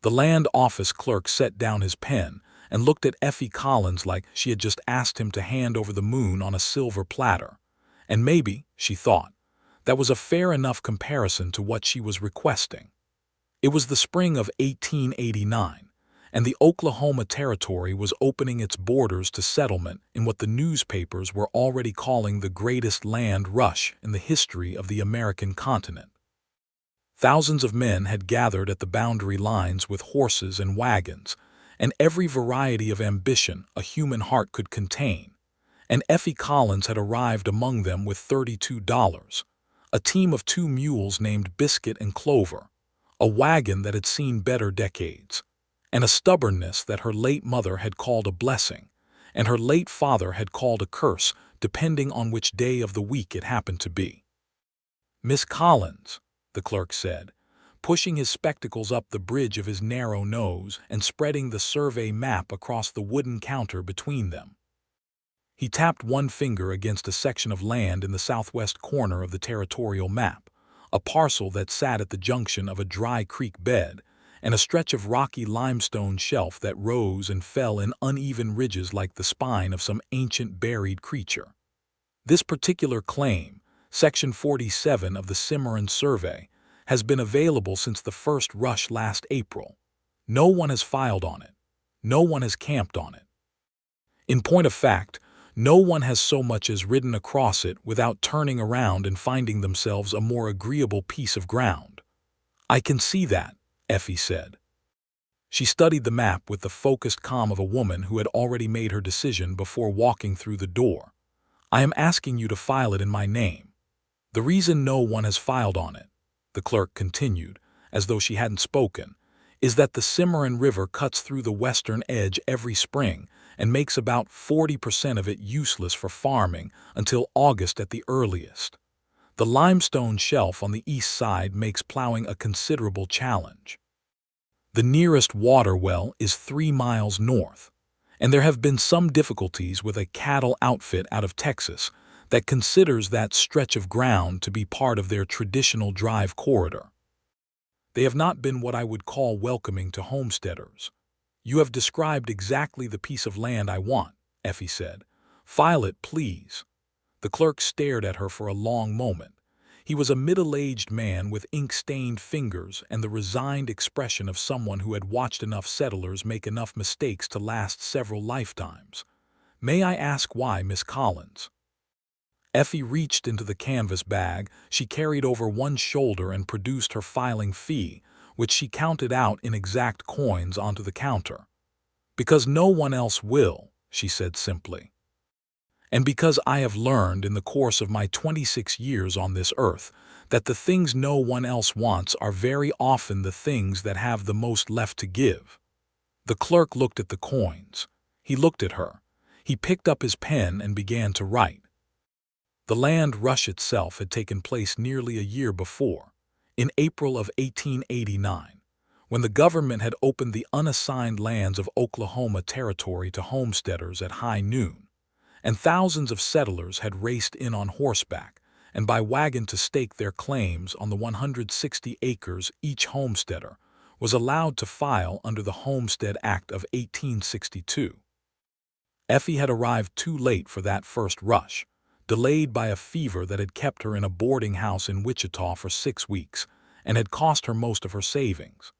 The land office clerk set down his pen and looked at Effie Collins like she had just asked him to hand over the moon on a silver platter. And maybe, she thought, that was a fair enough comparison to what she was requesting. It was the spring of 1889, and the Oklahoma Territory was opening its borders to settlement in what the newspapers were already calling the greatest land rush in the history of the American continent. Thousands of men had gathered at the boundary lines with horses and wagons, and every variety of ambition a human heart could contain, and Effie Collins had arrived among them with $32, a team of 2 mules named Biscuit and Clover, a wagon that had seen better decades, and a stubbornness that her late mother had called a blessing, and her late father had called a curse, depending on which day of the week it happened to be. "Miss Collins," the clerk said, pushing his spectacles up the bridge of his narrow nose and spreading the survey map across the wooden counter between them. He tapped one finger against a section of land in the southwest corner of the territorial map, a parcel that sat at the junction of a dry creek bed and a stretch of rocky limestone shelf that rose and fell in uneven ridges like the spine of some ancient buried creature. This particular claim, Section 47 of the Cimarron Survey, has been available since the first rush last April. No one has filed on it. No one has camped on it. In point of fact, no one has so much as ridden across it without turning around and finding themselves a more agreeable piece of ground. "I can see that," Effie said. She studied the map with the focused calm of a woman who had already made her decision before walking through the door. "I am asking you to file it in my name. The reason no one has filed on it," the clerk continued, as though she hadn't spoken, "is that the Cimarron River cuts through the western edge every spring and makes about 40% of it useless for farming until August at the earliest. The limestone shelf on the east side makes plowing a considerable challenge. The nearest water well is 3 miles north, and there have been some difficulties with a cattle outfit out of Texas that considers that stretch of ground to be part of their traditional drive corridor. They have not been what I would call welcoming to homesteaders. You have described exactly the piece of land I want," Effie said. "File it, please." The clerk stared at her for a long moment. He was a middle-aged man with ink-stained fingers and the resigned expression of someone who had watched enough settlers make enough mistakes to last several lifetimes. "May I ask why, Miss Collins?" Effie reached into the canvas bag she carried over one shoulder and produced her filing fee, which she counted out in exact coins onto the counter. "Because no one else will," she said simply. "And because I have learned in the course of my 26 years on this earth that the things no one else wants are very often the things that have the most left to give." The clerk looked at the coins. He looked at her. He picked up his pen and began to write. The land rush itself had taken place nearly a year before, in April of 1889, when the government had opened the unassigned lands of Oklahoma Territory to homesteaders at high noon, and thousands of settlers had raced in on horseback and by wagon to stake their claims on the 160 acres each homesteader was allowed to file under the Homestead Act of 1862. Effie had arrived too late for that first rush, delayed by a fever that had kept her in a boarding house in Wichita for 6 weeks and had cost her most of her savings.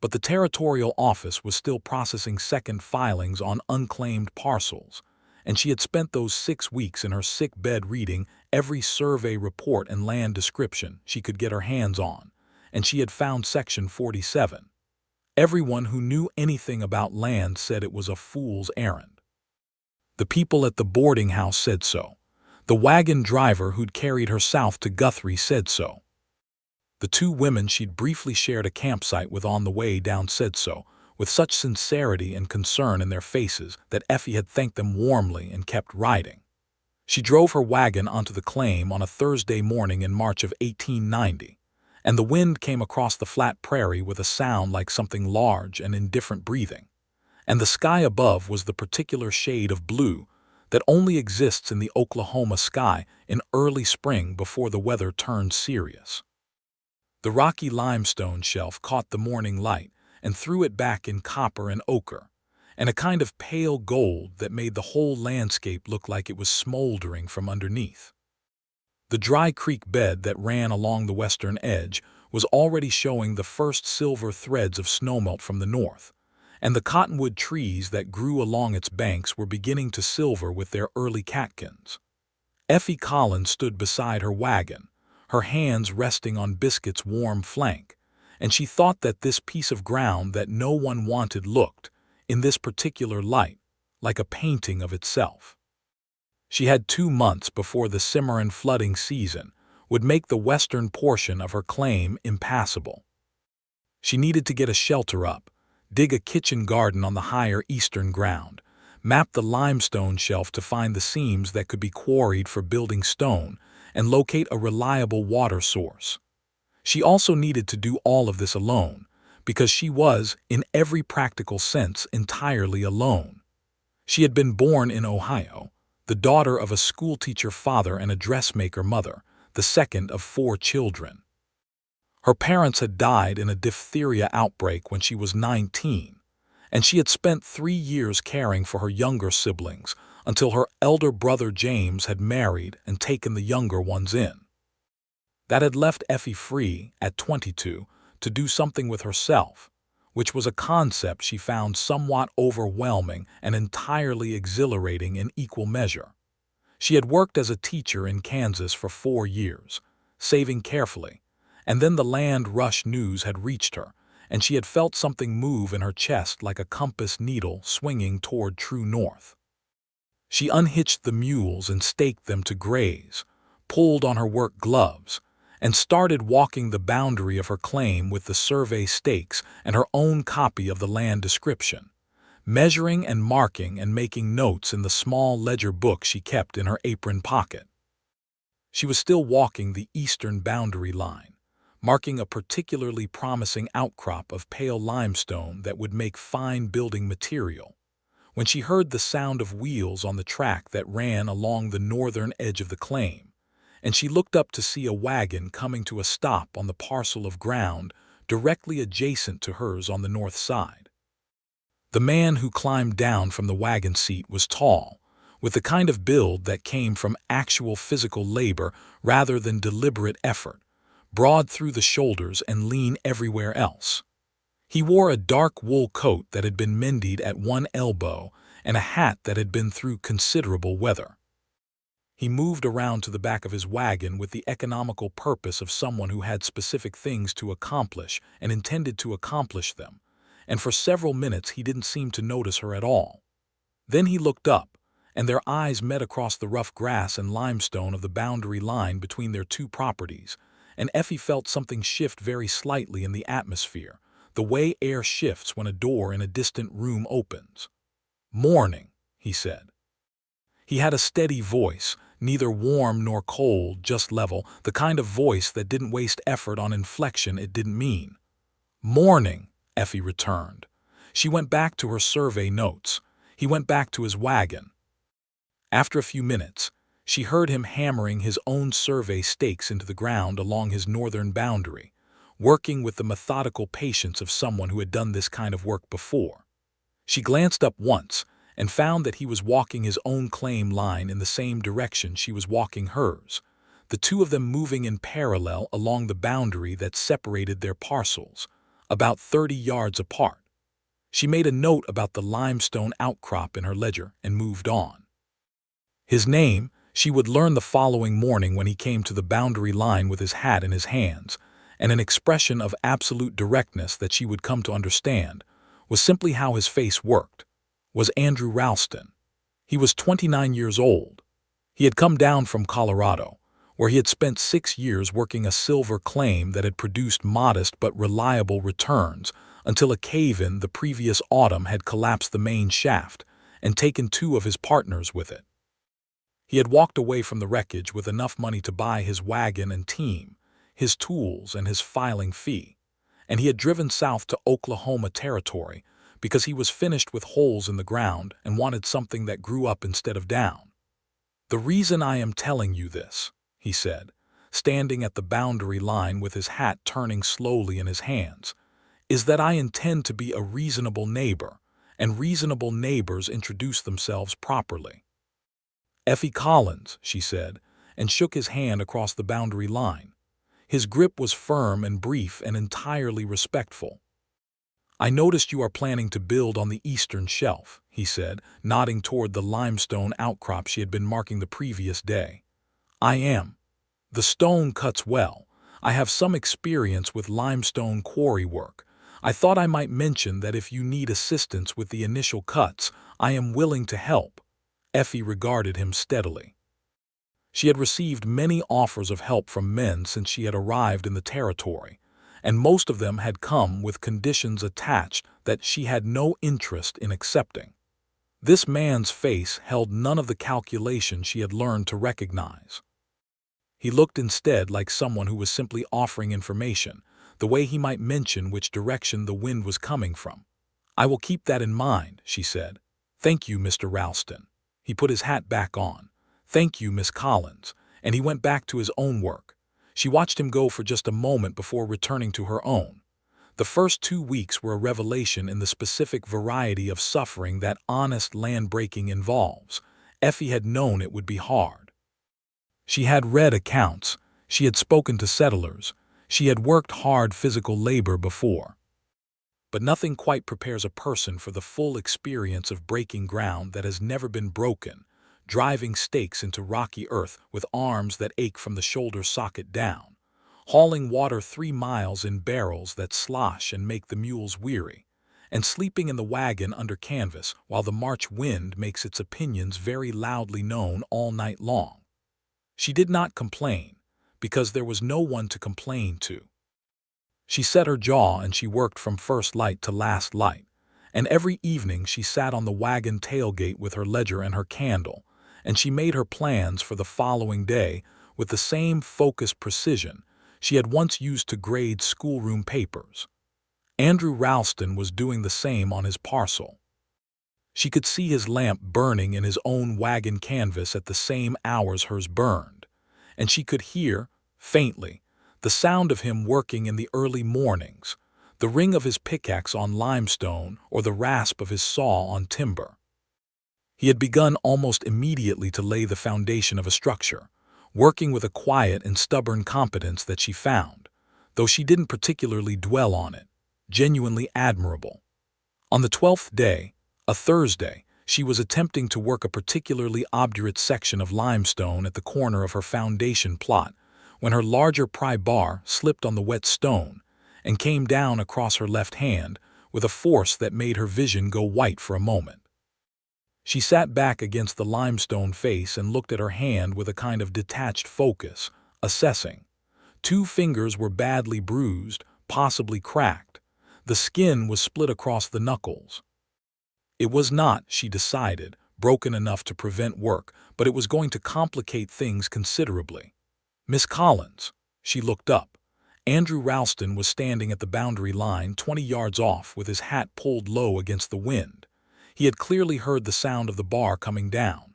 But the territorial office was still processing second filings on unclaimed parcels, and she had spent those 6 weeks in her sick bed reading every survey report and land description she could get her hands on, and she had found Section 47. Everyone who knew anything about land said it was a fool's errand. The people at the boarding house said so. The wagon driver who'd carried her south to Guthrie said so. The 2 women she'd briefly shared a campsite with on the way down said so, with such sincerity and concern in their faces that Effie had thanked them warmly and kept riding. She drove her wagon onto the claim on a Thursday morning in March of 1890, and the wind came across the flat prairie with a sound like something large and indifferent breathing, and the sky above was the particular shade of blue that only exists in the Oklahoma sky in early spring before the weather turns serious. The rocky limestone shelf caught the morning light and threw it back in copper and ochre, and a kind of pale gold that made the whole landscape look like it was smoldering from underneath. The dry creek bed that ran along the western edge was already showing the first silver threads of snowmelt from the north, and the cottonwood trees that grew along its banks were beginning to silver with their early catkins. Effie Collins stood beside her wagon, her hands resting on Biscuit's warm flank, and she thought that this piece of ground that no one wanted looked, in this particular light, like a painting of itself. She had 2 months before the Cimarron flooding season would make the western portion of her claim impassable. She needed to get a shelter up, dig a kitchen garden on the higher eastern ground, map the limestone shelf to find the seams that could be quarried for building stone, and locate a reliable water source. She also needed to do all of this alone, because she was, in every practical sense, entirely alone. She had been born in Ohio, the daughter of a schoolteacher father and a dressmaker mother, the second of 4 children. Her parents had died in a diphtheria outbreak when she was 19, and she had spent 3 years caring for her younger siblings until her elder brother James had married and taken the younger ones in. That had left Effie free, at 22, to do something with herself, which was a concept she found somewhat overwhelming and entirely exhilarating in equal measure. She had worked as a teacher in Kansas for 4 years, saving carefully, and then the land rush news had reached her, and she had felt something move in her chest like a compass needle swinging toward true north. She unhitched the mules and staked them to graze, pulled on her work gloves, and started walking the boundary of her claim with the survey stakes and her own copy of the land description, measuring and marking and making notes in the small ledger book she kept in her apron pocket. She was still walking the eastern boundary line, marking a particularly promising outcrop of pale limestone that would make fine building material, when she heard the sound of wheels on the track that ran along the northern edge of the claim, and she looked up to see a wagon coming to a stop on the parcel of ground directly adjacent to hers on the north side. The man who climbed down from the wagon seat was tall, with the kind of build that came from actual physical labor rather than deliberate effort, broad through the shoulders and lean everywhere else. He wore a dark wool coat that had been mended at one elbow and a hat that had been through considerable weather. He moved around to the back of his wagon with the economical purpose of someone who had specific things to accomplish and intended to accomplish them, and for several minutes he didn't seem to notice her at all. Then he looked up, and their eyes met across the rough grass and limestone of the boundary line between their 2 properties, and Effie felt something shift very slightly in the atmosphere, the way air shifts when a door in a distant room opens. "Morning," he said. He had a steady voice, neither warm nor cold, just level, the kind of voice that didn't waste effort on inflection it didn't mean. "Morning," Effie returned. She went back to her survey notes. He went back to his wagon. After a few minutes, she heard him hammering his own survey stakes into the ground along his northern boundary, working with the methodical patience of someone who had done this kind of work before. She glanced up once and found that he was walking his own claim line in the same direction she was walking hers, the 2 of them moving in parallel along the boundary that separated their parcels, about 30 yards apart. She made a note about the limestone outcrop in her ledger and moved on. His name, she would learn the following morning when he came to the boundary line with his hat in his hands, and an expression of absolute directness that she would come to understand, was simply how his face worked, was Andrew Ralston. He was 29 years old. He had come down from Colorado, where he had spent 6 years working a silver claim that had produced modest but reliable returns until a cave-in the previous autumn had collapsed the main shaft and taken 2 of his partners with it. He had walked away from the wreckage with enough money to buy his wagon and team, his tools and his filing fee, and he had driven south to Oklahoma Territory because he was finished with holes in the ground and wanted something that grew up instead of down. "The reason I am telling you this," he said, standing at the boundary line with his hat turning slowly in his hands, is that I intend to be a reasonable neighbor, and reasonable neighbors introduce themselves properly. Effie Collins, she said, and shook his hand across the boundary line. His grip was firm and brief and entirely respectful. I noticed you are planning to build on the eastern shelf, he said, nodding toward the limestone outcrop she had been marking the previous day. I am. The stone cuts well. I have some experience with limestone quarry work. I thought I might mention that if you need assistance with the initial cuts, I am willing to help. Effie regarded him steadily. She had received many offers of help from men since she had arrived in the territory, and most of them had come with conditions attached that she had no interest in accepting. This man's face held none of the calculation she had learned to recognize. He looked instead like someone who was simply offering information, the way he might mention which direction the wind was coming from. I will keep that in mind, she said. Thank you, Mr. Ralston. He put his hat back on. Thank you, Miss Collins, and he went back to his own work. She watched him go for just a moment before returning to her own. The first 2 weeks were a revelation in the specific variety of suffering that honest land-breaking involves. Effie had known it would be hard. She had read accounts, she had spoken to settlers, she had worked hard physical labor before. But nothing quite prepares a person for the full experience of breaking ground that has never been broken, driving stakes into rocky earth with arms that ache from the shoulder socket down, hauling water 3 miles in barrels that slosh and make the mules weary, and sleeping in the wagon under canvas while the March wind makes its opinions very loudly known all night long. She did not complain, because there was no one to complain to. She set her jaw and she worked from first light to last light, and every evening she sat on the wagon tailgate with her ledger and her candle, and she made her plans for the following day with the same focused precision she had once used to grade schoolroom papers. Andrew Ralston was doing the same on his parcel. She could see his lamp burning in his own wagon canvas at the same hours hers burned, and she could hear, faintly, the sound of him working in the early mornings, the ring of his pickaxe on limestone or the rasp of his saw on timber. He had begun almost immediately to lay the foundation of a structure, working with a quiet and stubborn competence that she found, though she didn't particularly dwell on it, genuinely admirable. On the 12th day, a Thursday, she was attempting to work a particularly obdurate section of limestone at the corner of her foundation plot when her larger pry bar slipped on the wet stone and came down across her left hand with a force that made her vision go white for a moment. She sat back against the limestone face and looked at her hand with a kind of detached focus, assessing. 2 fingers were badly bruised, possibly cracked. The skin was split across the knuckles. It was not, she decided, broken enough to prevent work, but it was going to complicate things considerably. Miss Collins. She looked up. Andrew Ralston was standing at the boundary line 20 yards off with his hat pulled low against the wind. He had clearly heard the sound of the bar coming down.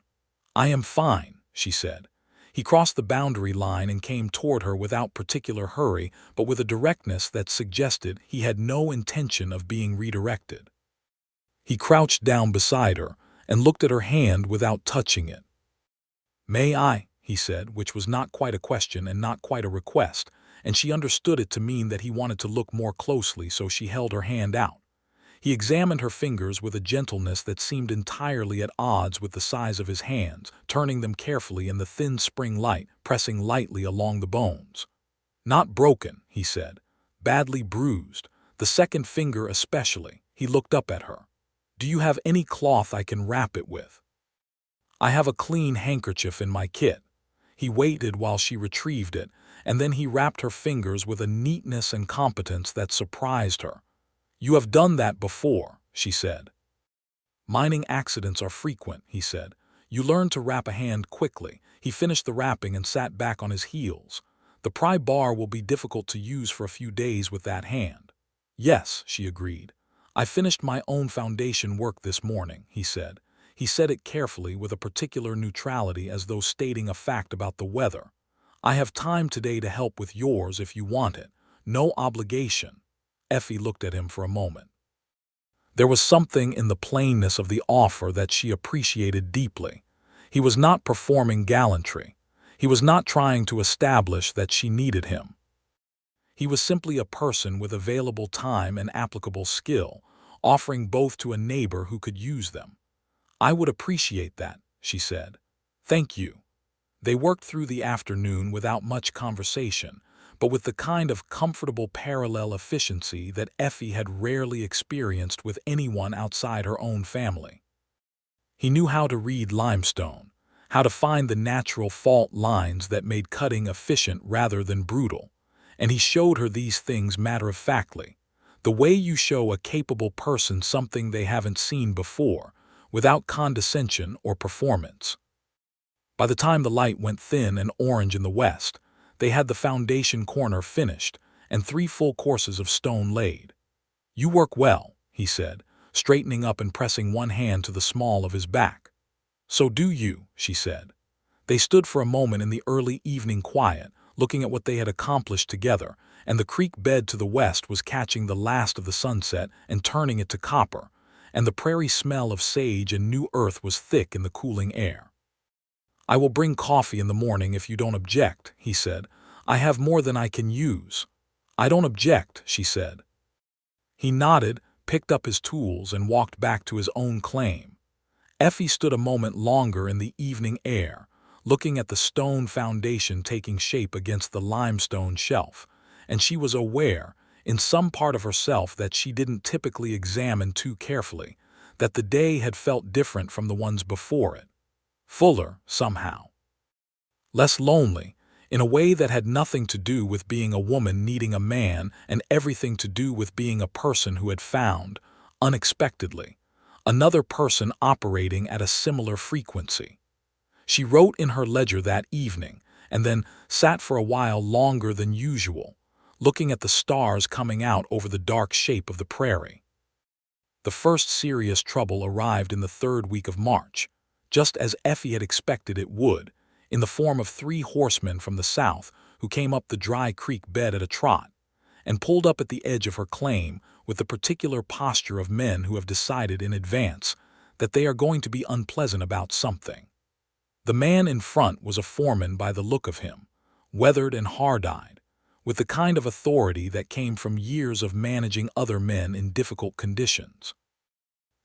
I am fine, she said. He crossed the boundary line and came toward her without particular hurry, but with a directness that suggested he had no intention of being redirected. He crouched down beside her and looked at her hand without touching it. May I? He said, which was not quite a question and not quite a request, and she understood it to mean that he wanted to look more closely, so she held her hand out. He examined her fingers with a gentleness that seemed entirely at odds with the size of his hands, turning them carefully in the thin spring light, pressing lightly along the bones. Not broken, he said. Badly bruised, the second finger especially. He looked up at her. Do you have any cloth I can wrap it with? I have a clean handkerchief in my kit. He waited while she retrieved it, and then he wrapped her fingers with a neatness and competence that surprised her. You have done that before, she said. Mining accidents are frequent, he said. You learn to wrap a hand quickly. He finished the wrapping and sat back on his heels. The pry bar will be difficult to use for a few days with that hand. Yes, she agreed. I finished my own foundation work this morning, he said. He said it carefully with a particular neutrality as though stating a fact about the weather. I have time today to help with yours if you want it. No obligation. Effie looked at him for a moment. There was something in the plainness of the offer that she appreciated deeply. He was not performing gallantry. He was not trying to establish that she needed him. He was simply a person with available time and applicable skill, offering both to a neighbor who could use them. "I would appreciate that," she said. "Thank you." They worked through the afternoon without much conversation, but with the kind of comfortable parallel efficiency that Effie had rarely experienced with anyone outside her own family. He knew how to read limestone, how to find the natural fault lines that made cutting efficient rather than brutal, and he showed her these things matter-of-factly, the way you show a capable person something they haven't seen before, without condescension or performance. By the time the light went thin and orange in the west, they had the foundation corner finished and 3 full courses of stone laid. "You work well," he said, straightening up and pressing one hand to the small of his back. "So do you," she said. They stood for a moment in the early evening quiet, looking at what they had accomplished together, and the creek bed to the west was catching the last of the sunset and turning it to copper, and the prairie smell of sage and new earth was thick in the cooling air. "I will bring coffee in the morning if you don't object," he said. "I have more than I can use." "I don't object," she said. He nodded, picked up his tools, and walked back to his own claim. Effie stood a moment longer in the evening air, looking at the stone foundation taking shape against the limestone shelf, and she was aware, in some part of herself that she didn't typically examine too carefully, that the day had felt different from the ones before it. Fuller, somehow. Less lonely, in a way that had nothing to do with being a woman needing a man and everything to do with being a person who had found, unexpectedly, another person operating at a similar frequency. She wrote in her ledger that evening, and then sat for a while longer than usual, looking at the stars coming out over the dark shape of the prairie. The first serious trouble arrived in the 3rd week of March, just as Effie had expected it would, in the form of 3 horsemen from the south who came up the dry creek bed at a trot, and pulled up at the edge of her claim with the particular posture of men who have decided in advance that they are going to be unpleasant about something. The man in front was a foreman by the look of him, weathered and hard-eyed, with the kind of authority that came from years of managing other men in difficult conditions.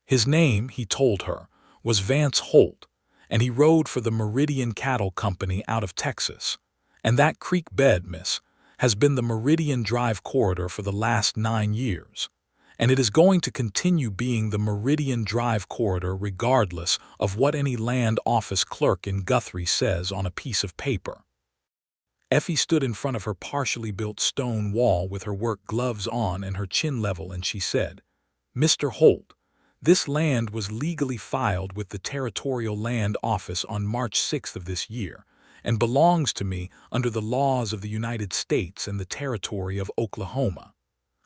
His name, he told her, was Vance Holt, and he rode for the Meridian Cattle Company out of Texas. And that creek bed, miss, has been the Meridian Drive corridor for the last 9 years. And it is going to continue being the Meridian Drive corridor regardless of what any land office clerk in Guthrie says on a piece of paper. Effie stood in front of her partially built stone wall with her work gloves on and her chin level, and she said, "Mr. Holt, this land was legally filed with the Territorial Land Office on March 6th of this year, and belongs to me under the laws of the United States and the Territory of Oklahoma.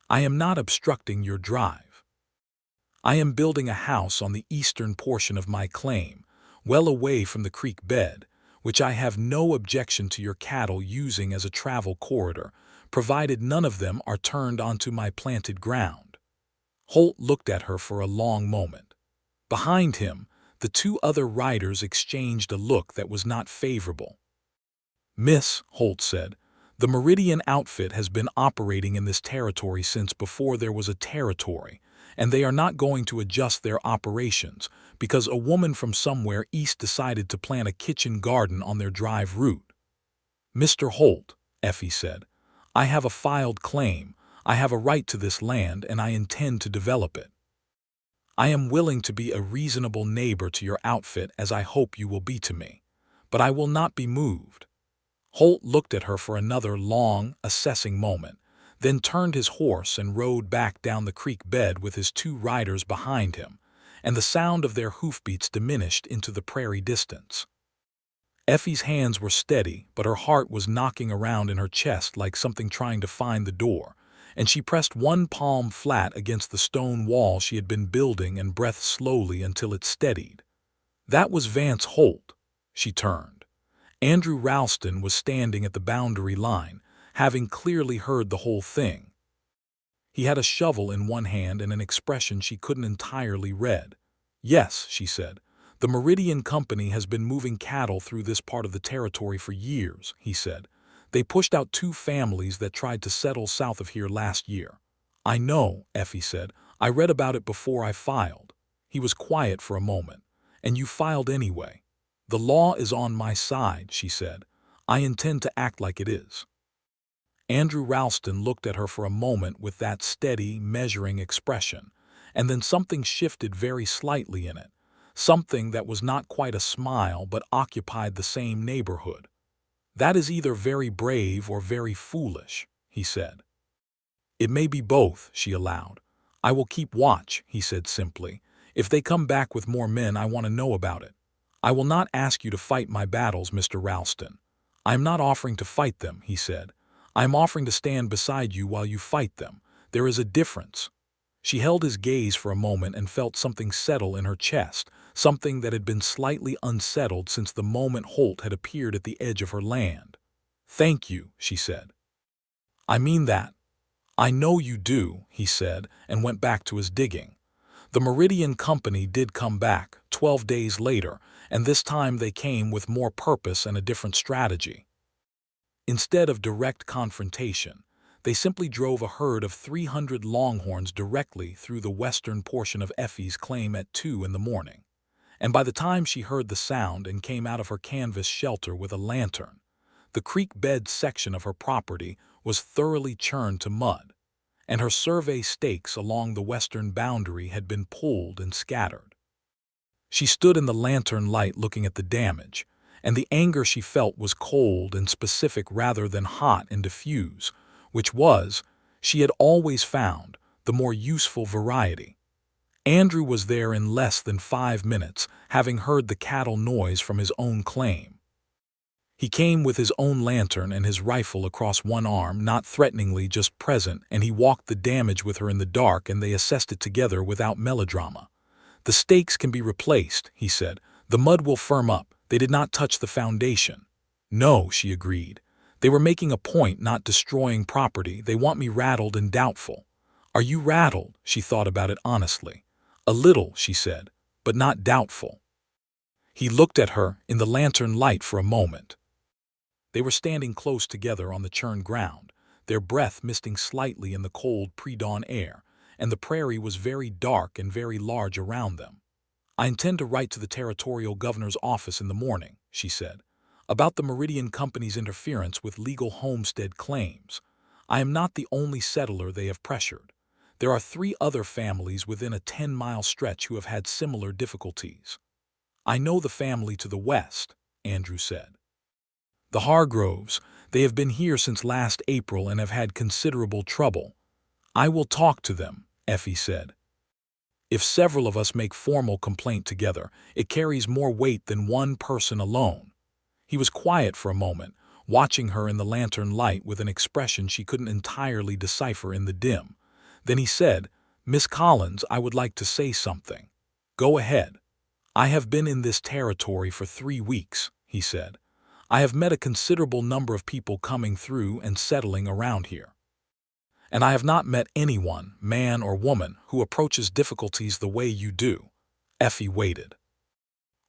I am not obstructing your drive. I am building a house on the eastern portion of my claim, well away from the creek bed, which I have no objection to your cattle using as a travel corridor, provided none of them are turned onto my planted ground." Holt looked at her for a long moment. Behind him, the 2 other riders exchanged a look that was not favorable. "Miss," Holt said, "the Meridian outfit has been operating in this territory since before there was a territory, and they are not going to adjust their operations because a woman from somewhere east decided to plant a kitchen garden on their drive route." "Mr. Holt," Effie said, "I have a filed claim, I have a right to this land, and I intend to develop it. I am willing to be a reasonable neighbor to your outfit, as I hope you will be to me, but I will not be moved." Holt looked at her for another long, assessing moment, then turned his horse and rode back down the creek bed with his 2 riders behind him, and the sound of their hoofbeats diminished into the prairie distance. Effie's hands were steady, but her heart was knocking around in her chest like something trying to find the door, and she pressed one palm flat against the stone wall she had been building and breathed slowly until it steadied. That was Vance Holt. She turned. Andrew Ralston was standing at the boundary line, having clearly heard the whole thing. He had a shovel in one hand and an expression she couldn't entirely read. "Yes," she said. "The Meridian Company has been moving cattle through this part of the territory for years," he said. "They pushed out 2 families that tried to settle south of here last year." "I know," Effie said. "I read about it before I filed." He was quiet for a moment. "And you filed anyway." "The law is on my side," she said. "I intend to act like it is." Andrew Ralston looked at her for a moment with that steady, measuring expression, and then something shifted very slightly in it, something that was not quite a smile but occupied the same neighborhood. "That is either very brave or very foolish," he said. "It may be both," she allowed. "I will keep watch," he said simply. "If they come back with more men, I want to know about it. I will not ask you to fight my battles, Mr. Ralston." "I am not offering to fight them," he said. "I am offering to stand beside you while you fight them. There is a difference." She held his gaze for a moment and felt something settle in her chest, something that had been slightly unsettled since the moment Holt had appeared at the edge of her land. "Thank you," she said. "I mean that." "I know you do," he said, and went back to his digging. The Meridian Company did come back, 12 days later, and this time they came with more purpose and a different strategy. Instead of direct confrontation, they simply drove a herd of 300 longhorns directly through the western portion of Effie's claim at 2 in the morning. And by the time she heard the sound and came out of her canvas shelter with a lantern, the creek bed section of her property was thoroughly churned to mud, and her survey stakes along the western boundary had been pulled and scattered. She stood in the lantern light looking at the damage, and the anger she felt was cold and specific rather than hot and diffuse, which was, she had always found, the more useful variety. Andrew was there in less than 5 minutes, having heard the cattle noise from his own claim. He came with his own lantern and his rifle across one arm, not threateningly, just present, and he walked the damage with her in the dark, and they assessed it together without melodrama. "The stakes can be replaced," he said. "The mud will firm up. They did not touch the foundation." "No," she agreed. "They were making a point, not destroying property. They want me rattled and doubtful." "Are you rattled?" She thought about it honestly. "A little," she said, "but not doubtful." He looked at her in the lantern light for a moment. They were standing close together on the churned ground, their breath misting slightly in the cold pre-dawn air, and the prairie was very dark and very large around them. "I intend to write to the territorial governor's office in the morning," she said, "about the Meridian Company's interference with legal homestead claims. I am not the only settler they have pressured. There are 3 other families within a 10-mile stretch who have had similar difficulties." "I know the family to the west," Andrew said. "The Hargroves. They have been here since last April and have had considerable trouble." "I will talk to them," Effie said. "If several of us make formal complaint together, it carries more weight than one person alone." He was quiet for a moment, watching her in the lantern light with an expression she couldn't entirely decipher in the dim. Then he said, "Miss Collins, I would like to say something." "Go ahead." "I have been in this territory for 3 weeks," he said. "I have met a considerable number of people coming through and settling around here. And I have not met anyone, man or woman, who approaches difficulties the way you do." Effie waited.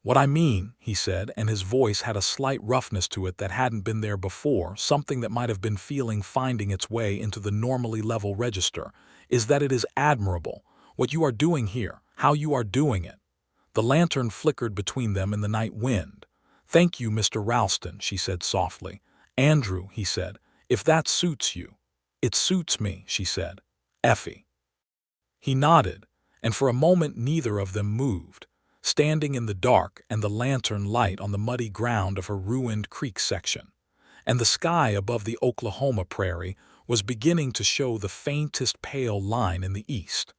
"What I mean," he said, and his voice had a slight roughness to it that hadn't been there before, something that might have been feeling finding its way into the normally level register, "is that it is admirable, what you are doing here, how you are doing it." The lantern flickered between them in the night wind. "Thank you, Mr. Ralston," she said softly. "Andrew," he said, "if that suits you." "It suits me," she said. "Effie." He nodded, and for a moment neither of them moved, standing in the dark and the lantern light on the muddy ground of her ruined creek section. And the sky above the Oklahoma prairie was beginning to show the faintest pale line in the east.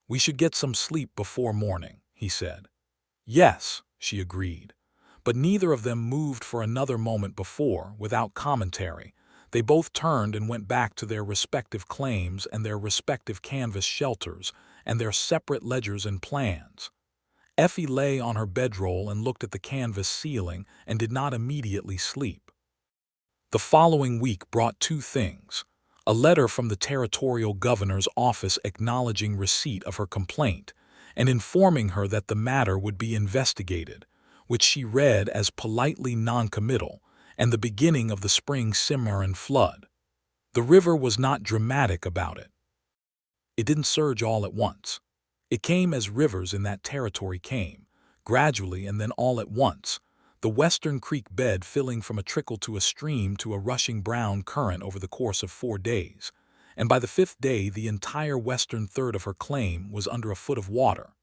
"We should get some sleep before morning," he said. "Yes," she agreed. But neither of them moved for another moment before, without commentary, they both turned and went back to their respective claims and their respective canvas shelters and their separate ledgers and plans. Effie lay on her bedroll and looked at the canvas ceiling and did not immediately sleep. The following week brought 2 things: a letter from the territorial governor's office acknowledging receipt of her complaint and informing her that the matter would be investigated, which she read as politely noncommittal and the beginning of the spring Cimarron flood. The river was not dramatic about it. It didn't surge all at once. It came as rivers in that territory came, gradually and then all at once, the western creek bed filling from a trickle to a stream to a rushing brown current over the course of 4 days, and by the 5th day the entire western third of her claim was under a foot of water.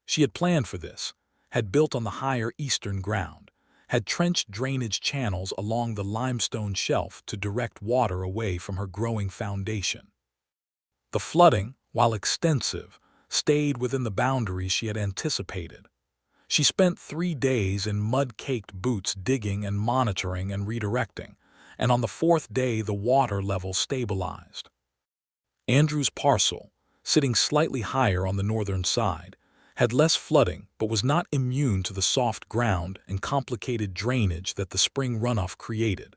She had planned for this, had built on the higher eastern ground, had trenched drainage channels along the limestone shelf to direct water away from her growing foundation. The flooding, while extensive, stayed within the boundaries she had anticipated. She spent 3 days in mud-caked boots digging and monitoring and redirecting, and on the 4th day the water level stabilized. Andrew's parcel, sitting slightly higher on the northern side, had less flooding but was not immune to the soft ground and complicated drainage that the spring runoff created.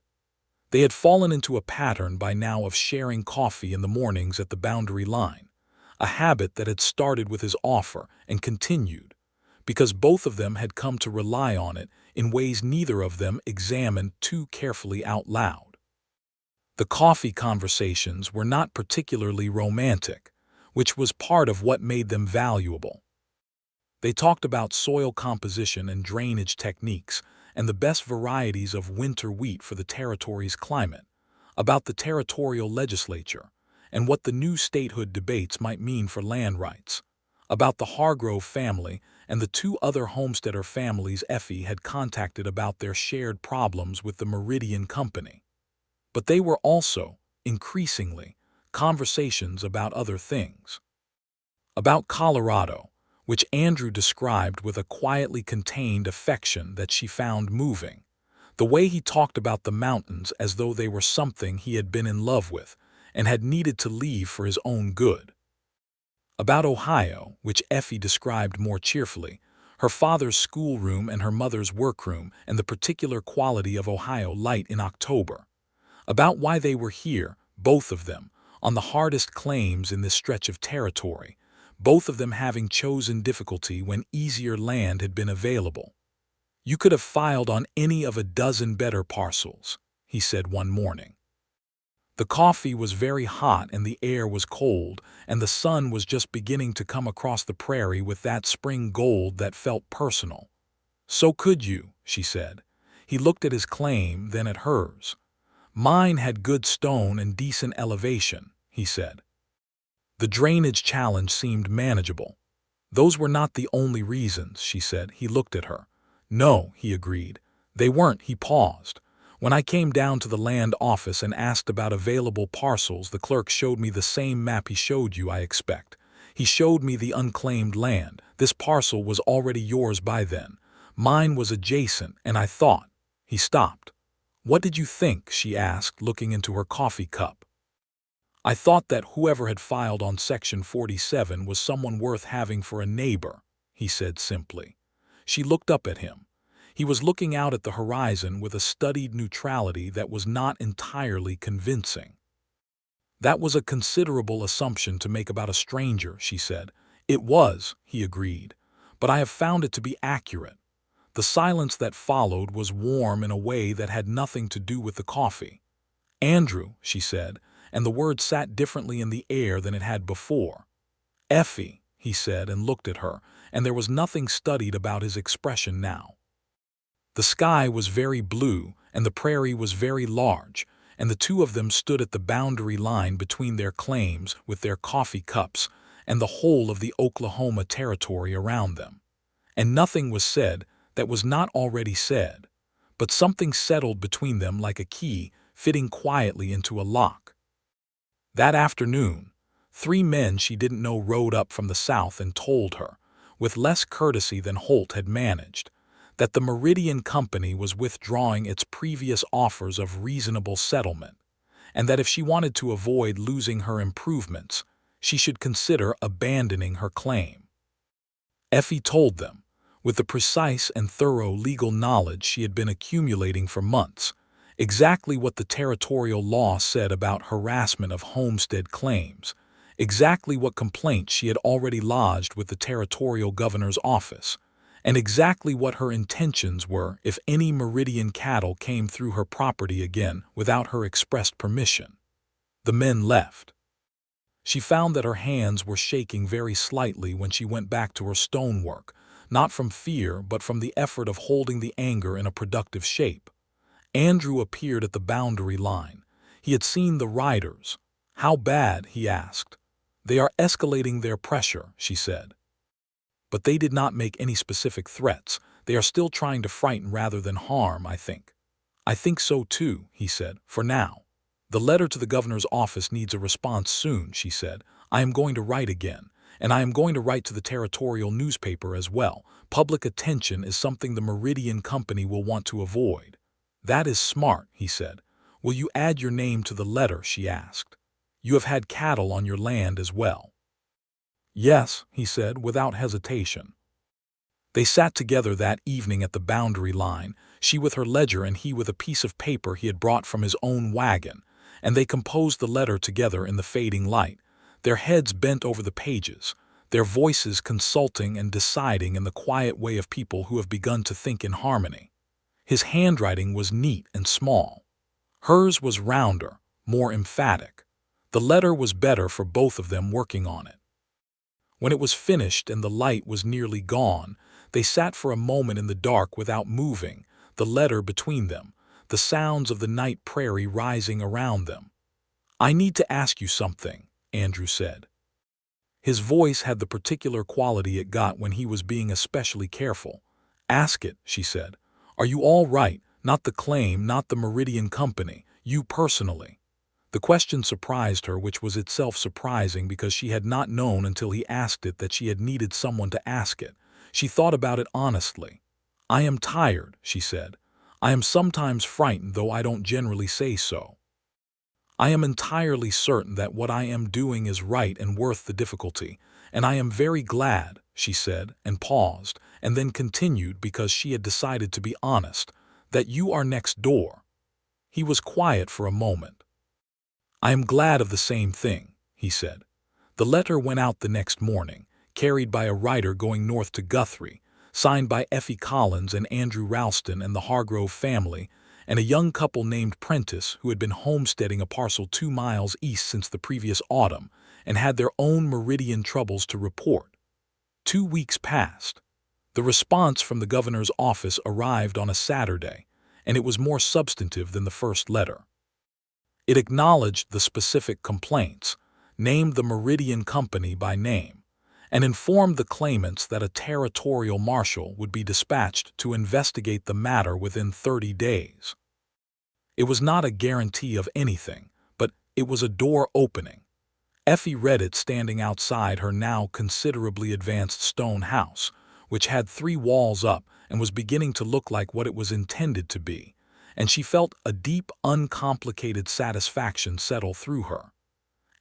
They had fallen into a pattern by now of sharing coffee in the mornings at the boundary line, a habit that had started with his offer and continued, because both of them had come to rely on it in ways neither of them examined too carefully out loud. The coffee conversations were not particularly romantic, which was part of what made them valuable. They talked about soil composition and drainage techniques and the best varieties of winter wheat for the territory's climate, about the territorial legislature and what the new statehood debates might mean for land rights, about the Hargrove family and the 2 other homesteader families Effie had contacted about their shared problems with the Meridian Company. But they were also, increasingly, conversations about other things. About Colorado, which Andrew described with a quietly contained affection that she found moving, the way he talked about the mountains as though they were something he had been in love with and had needed to leave for his own good. About Ohio, which Effie described more cheerfully, her father's schoolroom and her mother's workroom and the particular quality of Ohio light in October. About why they were here, both of them, on the hardest claims in this stretch of territory, both of them having chosen difficulty when easier land had been available. "You could have filed on any of a dozen better parcels," he said one morning. The coffee was very hot and the air was cold, and the sun was just beginning to come across the prairie with that spring gold that felt personal. "So could you," she said. He looked at his claim, then at hers. "Mine had good stone and decent elevation," he said. The drainage challenge seemed manageable. "Those were not the only reasons," she said. He looked at her. "No," he agreed. "They weren't." He paused. "When I came down to the land office and asked about available parcels, the clerk showed me the same map he showed you, I expect. He showed me the unclaimed land. This parcel was already yours by then. Mine was adjacent, and I thought—" He stopped. "What did you think?" she asked, looking into her coffee cup. "I thought that whoever had filed on Section 47 was someone worth having for a neighbor," he said simply. She looked up at him. He was looking out at the horizon with a studied neutrality that was not entirely convincing. "That was a considerable assumption to make about a stranger," she said. "It was," he agreed, "but I have found it to be accurate." The silence that followed was warm in a way that had nothing to do with the coffee. "Andrew," she said, and the word sat differently in the air than it had before. "Effie," he said and looked at her, and there was nothing studied about his expression now. The sky was very blue, and the prairie was very large, and the 2 of them stood at the boundary line between their claims with their coffee cups and the whole of the Oklahoma territory around them. And nothing was said that was not already said, but something settled between them like a key fitting quietly into a lock. That afternoon, 3 men she didn't know rode up from the south and told her, with less courtesy than Holt had managed, that the Meridian Company was withdrawing its previous offers of reasonable settlement, and that if she wanted to avoid losing her improvements, she should consider abandoning her claim. Effie told them, with the precise and thorough legal knowledge she had been accumulating for months, Exactly what the territorial law said about harassment of homestead claims. Exactly what complaints she had already lodged with the territorial governor's office. And exactly what her intentions were if any Meridian cattle came through her property again without her expressed permission. The men left. She found that her hands were shaking very slightly when she went back to her stonework, not from fear but from the effort of holding the anger in a productive shape. Andrew appeared at the boundary line. He had seen the riders. "How bad?" he asked. "They are escalating their pressure," she said. "But they did not make any specific threats. They are still trying to frighten rather than harm, I think." "I think so too," he said, "for now. The letter to the governor's office needs a response soon," she said. "I am going to write again, and I am going to write to the territorial newspaper as well. Public attention is something the Meridian Company will want to avoid." "That is smart," he said. "Will you add your name to the letter?" she asked. "You have had cattle on your land as well." "Yes," he said, without hesitation. They sat together that evening at the boundary line, she with her ledger and he with a piece of paper he had brought from his own wagon, and they composed the letter together in the fading light, their heads bent over the pages, their voices consulting and deciding in the quiet way of people who have begun to think in harmony. His handwriting was neat and small. Hers was rounder, more emphatic. The letter was better for both of them working on it. When it was finished and the light was nearly gone, they sat for a moment in the dark without moving, the letter between them, the sounds of the night prairie rising around them. "I need to ask you something," Andrew said. His voice had the particular quality it got when he was being especially careful. "Ask it," she said. "Are you all right? Not the claim, not the Meridian Company, you personally." The question surprised her, which was itself surprising because she had not known until he asked it that she had needed someone to ask it. She thought about it honestly. "I am tired," she said. "I am sometimes frightened, though I don't generally say so. I am entirely certain that what I am doing is right and worth the difficulty, and I am very glad," she said, and paused, and then continued because she had decided to be honest, "that you are next door." He was quiet for a moment. "I am glad of the same thing," he said. The letter went out the next morning, carried by a rider going north to Guthrie, signed by Effie Collins and Andrew Ralston and the Hargrove family, and a young couple named Prentice who had been homesteading a parcel 2 miles east since the previous autumn and had their own Meridian troubles to report. 2 weeks passed. The response from the governor's office arrived on a Saturday, and it was more substantive than the first letter. It acknowledged the specific complaints, named the Meridian Company by name, and informed the claimants that a territorial marshal would be dispatched to investigate the matter within 30 days. It was not a guarantee of anything, but it was a door opening. Effie read it standing outside her now considerably advanced stone house, which had 3 walls up and was beginning to look like what it was intended to be, and she felt a deep, uncomplicated satisfaction settle through her.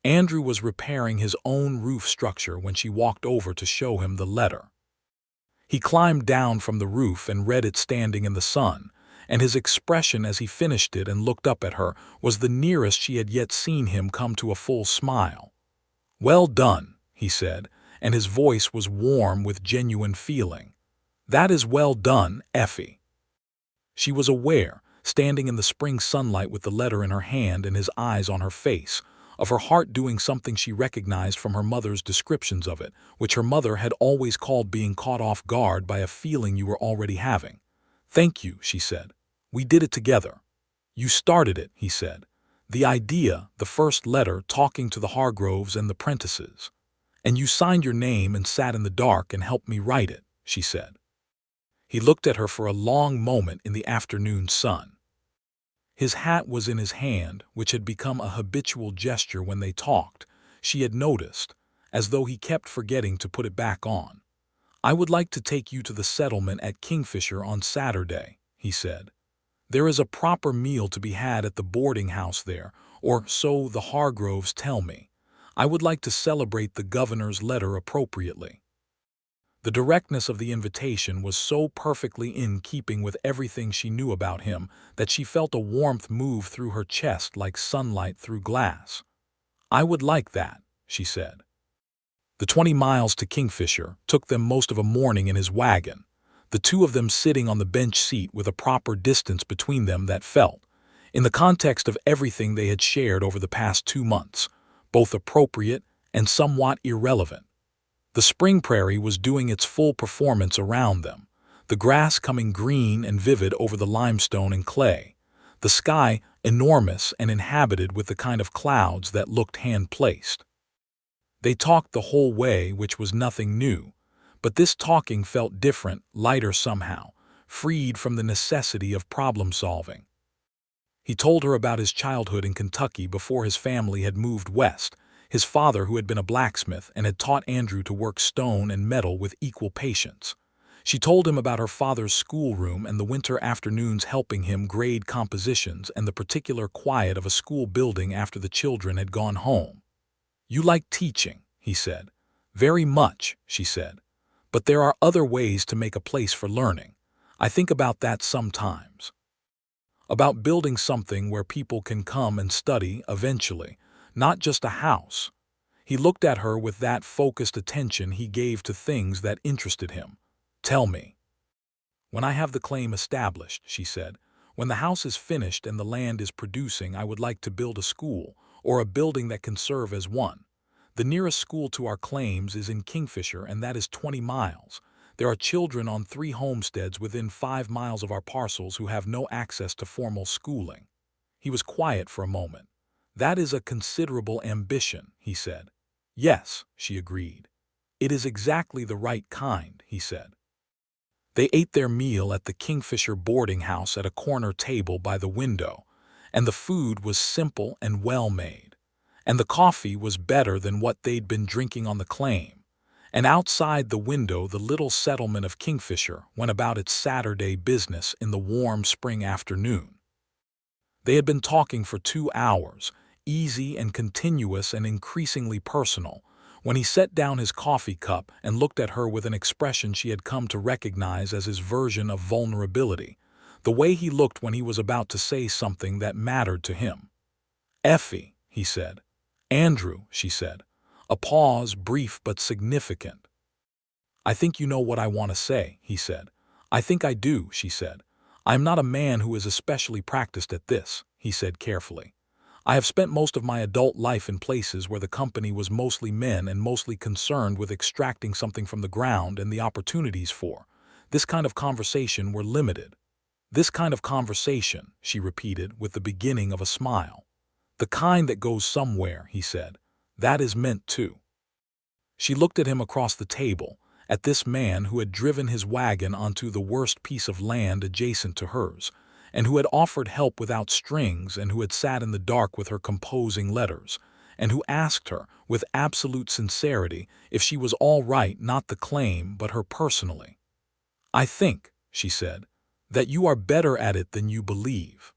Andrew was repairing his own roof structure when she walked over to show him the letter. He climbed down from the roof and read it standing in the sun, and his expression as he finished it and looked up at her was the nearest she had yet seen him come to a full smile. "Well done," he said, and his voice was warm with genuine feeling. "That is well done, Effie." She was aware, standing in the spring sunlight with the letter in her hand and his eyes on her face, of her heart doing something she recognized from her mother's descriptions of it, which her mother had always called being caught off guard by a feeling you were already having. "Thank you," she said. "We did it together." "You started it," he said. "The idea, the first letter talking to the Hargroves and the Prentices. And you signed your name and sat in the dark and helped me write it," she said. He looked at her for a long moment in the afternoon sun. His hat was in his hand, which had become a habitual gesture when they talked, she had noticed, as though he kept forgetting to put it back on. "I would like to take you to the settlement at Kingfisher on Saturday," he said. "There is a proper meal to be had at the boarding house there, or so the Hargroves tell me. I would like to celebrate the governor's letter appropriately." The directness of the invitation was so perfectly in keeping with everything she knew about him that she felt a warmth move through her chest like sunlight through glass. "I would like that," she said. The 20 miles to Kingfisher took them most of a morning in his wagon, the two of them sitting on the bench seat with a proper distance between them that felt, in the context of everything they had shared over the past 2 months, both appropriate and somewhat irrelevant. The spring prairie was doing its full performance around them, the grass coming green and vivid over the limestone and clay, the sky enormous and inhabited with the kind of clouds that looked hand-placed. They talked the whole way, which was nothing new, but this talking felt different, lighter somehow, freed from the necessity of problem-solving. He told her about his childhood in Kentucky before his family had moved west, his father who had been a blacksmith and had taught Andrew to work stone and metal with equal patience. She told him about her father's schoolroom and the winter afternoons helping him grade compositions and the particular quiet of a school building after the children had gone home. "You like teaching," he said. "Very much," she said. "But there are other ways to make a place for learning. I think about that sometimes. About building something where people can come and study eventually, not just a house." He looked at her with that focused attention he gave to things that interested him. "Tell me." "When I have the claim established," she said, "when the house is finished and the land is producing, I would like to build a school, or a building that can serve as one. The nearest school to our claims is in Kingfisher, and that is 20 miles. There are children on 3 homesteads within 5 miles of our parcels who have no access to formal schooling." He was quiet for a moment. "That is a considerable ambition," he said. "Yes," she agreed. "It is exactly the right kind," he said. They ate their meal at the Kingfisher boarding house at a corner table by the window, and the food was simple and well made, and the coffee was better than what they'd been drinking on the claim, and outside the window the little settlement of Kingfisher went about its Saturday business in the warm spring afternoon. They had been talking for 2 hours, easy and continuous and increasingly personal, when he set down his coffee cup and looked at her with an expression she had come to recognize as his version of vulnerability, the way he looked when he was about to say something that mattered to him. "Effie," he said. "Andrew," she said. A pause, brief but significant. "I think you know what I want to say," he said. "I think I do," she said. "I am not a man who is especially practiced at this," he said carefully. "I have spent most of my adult life in places where the company was mostly men and mostly concerned with extracting something from the ground, and the opportunities for this kind of conversation were limited." "This kind of conversation," she repeated with the beginning of a smile. "The kind that goes somewhere," he said. "That is meant to." She looked at him across the table, at this man who had driven his wagon onto the worst piece of land adjacent to hers, and who had offered help without strings, and who had sat in the dark with her composing letters, and who asked her, with absolute sincerity, if she was all right, not the claim, but her personally. "I think," she said, "that you are better at it than you believe."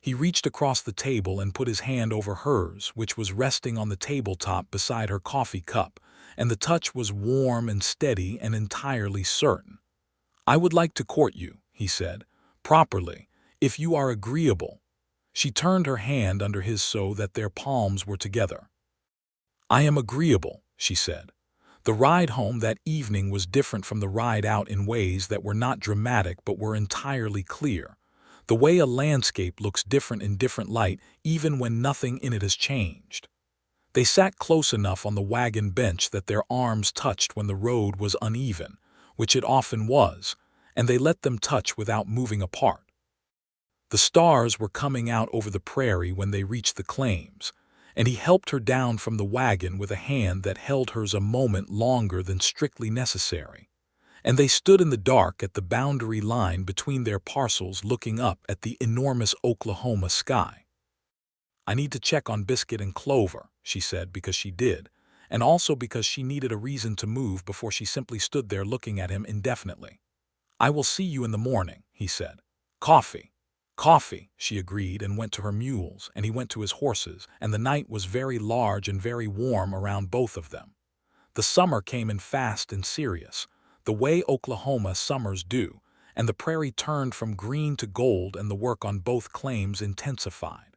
He reached across the table and put his hand over hers, which was resting on the tabletop beside her coffee cup, and the touch was warm and steady and entirely certain. "I would like to court you," he said, "properly, if you are agreeable." She turned her hand under his so that their palms were together. "I am agreeable," she said. The ride home that evening was different from the ride out in ways that were not dramatic but were entirely clear. The way a landscape looks different in different light even when nothing in it has changed. They sat close enough on the wagon bench that their arms touched when the road was uneven, which it often was, and they let them touch without moving apart. The stars were coming out over the prairie when they reached the claims, and he helped her down from the wagon with a hand that held hers a moment longer than strictly necessary, and they stood in the dark at the boundary line between their parcels looking up at the enormous Oklahoma sky. "I need to check on Biscuit and Clover," she said, because she did, and also because she needed a reason to move before she simply stood there looking at him indefinitely. "I will see you in the morning," he said. "Coffee." "Coffee," she agreed, and went to her mules, and he went to his horses, and the night was very large and very warm around both of them. The summer came in fast and serious, the way Oklahoma summers do, and the prairie turned from green to gold and the work on both claims intensified.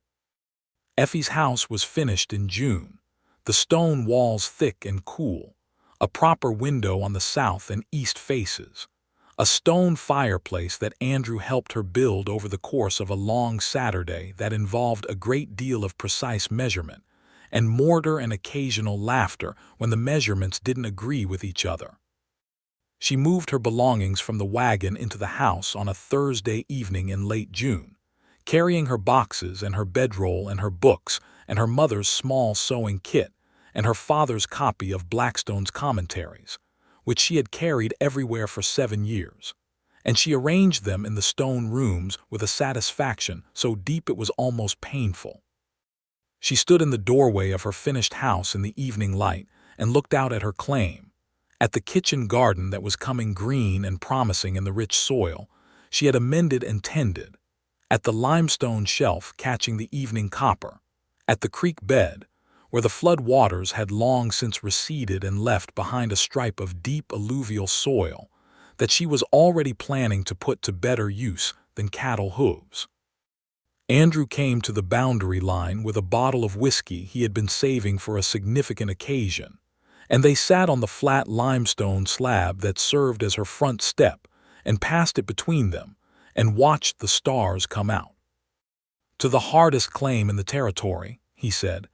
Effie's house was finished in June, the stone walls thick and cool, a proper window on the south and east faces, a stone fireplace that Andrew helped her build over the course of a long Saturday that involved a great deal of precise measurement, and mortar and occasional laughter when the measurements didn't agree with each other. She moved her belongings from the wagon into the house on a Thursday evening in late June, carrying her boxes and her bedroll and her books and her mother's small sewing kit and her father's copy of Blackstone's commentaries, which she had carried everywhere for 7 years, and she arranged them in the stone rooms with a satisfaction so deep it was almost painful. She stood in the doorway of her finished house in the evening light and looked out at her claim, at the kitchen garden that was coming green and promising in the rich soil she had amended and tended, at the limestone shelf catching the evening copper, at the creek bed, where the flood waters had long since receded and left behind a stripe of deep alluvial soil that she was already planning to put to better use than cattle hooves. Andrew came to the boundary line with a bottle of whiskey he had been saving for a significant occasion, and they sat on the flat limestone slab that served as her front step and passed it between them and watched the stars come out. "To the hardest claim in the territory," he said.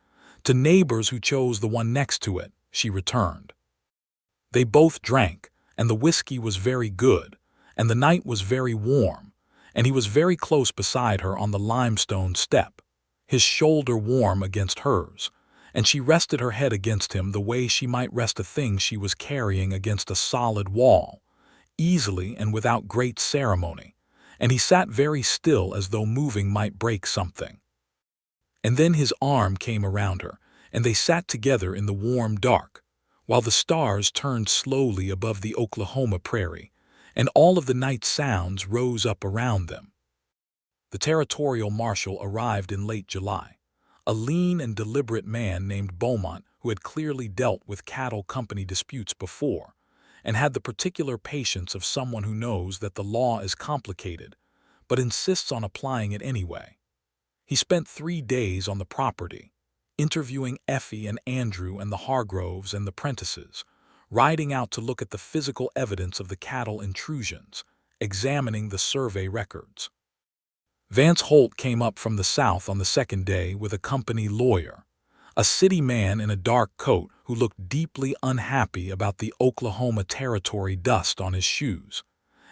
"To neighbors who chose the one next to it," she returned. They both drank, and the whiskey was very good, and the night was very warm, and he was very close beside her on the limestone step, his shoulder warm against hers, and she rested her head against him the way she might rest a thing she was carrying against a solid wall, easily and without great ceremony, and he sat very still as though moving might break something. And then his arm came around her, and they sat together in the warm dark, while the stars turned slowly above the Oklahoma prairie, and all of the night sounds rose up around them. The territorial marshal arrived in late July, a lean and deliberate man named Beaumont who had clearly dealt with cattle company disputes before, and had the particular patience of someone who knows that the law is complicated, but insists on applying it anyway. He spent 3 days on the property, interviewing Effie and Andrew and the Hargroves and the Prentices, riding out to look at the physical evidence of the cattle intrusions, examining the survey records. Vance Holt came up from the south on the second day with a company lawyer, a city man in a dark coat who looked deeply unhappy about the Oklahoma Territory dust on his shoes,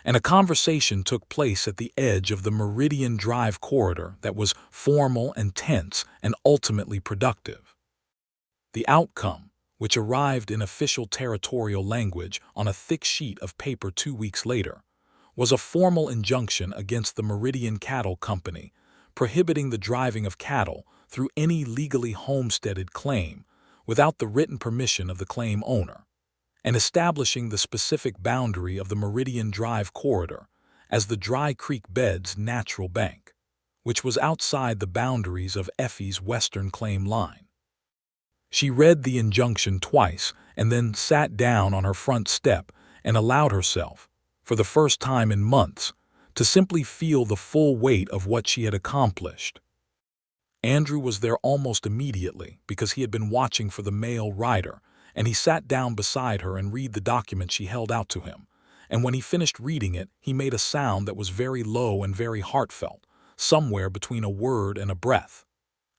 and a conversation took place at the edge of the Meridian Drive corridor that was formal and tense and ultimately productive. The outcome, which arrived in official territorial language on a thick sheet of paper 2 weeks later, was a formal injunction against the Meridian Cattle Company, prohibiting the driving of cattle through any legally homesteaded claim without the written permission of the claim owner, and establishing the specific boundary of the Meridian Drive corridor as the Dry Creek bed's natural bank, which was outside the boundaries of Effie's western claim line. She read the injunction twice and then sat down on her front step and allowed herself, for the first time in months, to simply feel the full weight of what she had accomplished. Andrew was there almost immediately because he had been watching for the male rider, and he sat down beside her and read the document she held out to him, and when he finished reading it, he made a sound that was very low and very heartfelt, somewhere between a word and a breath.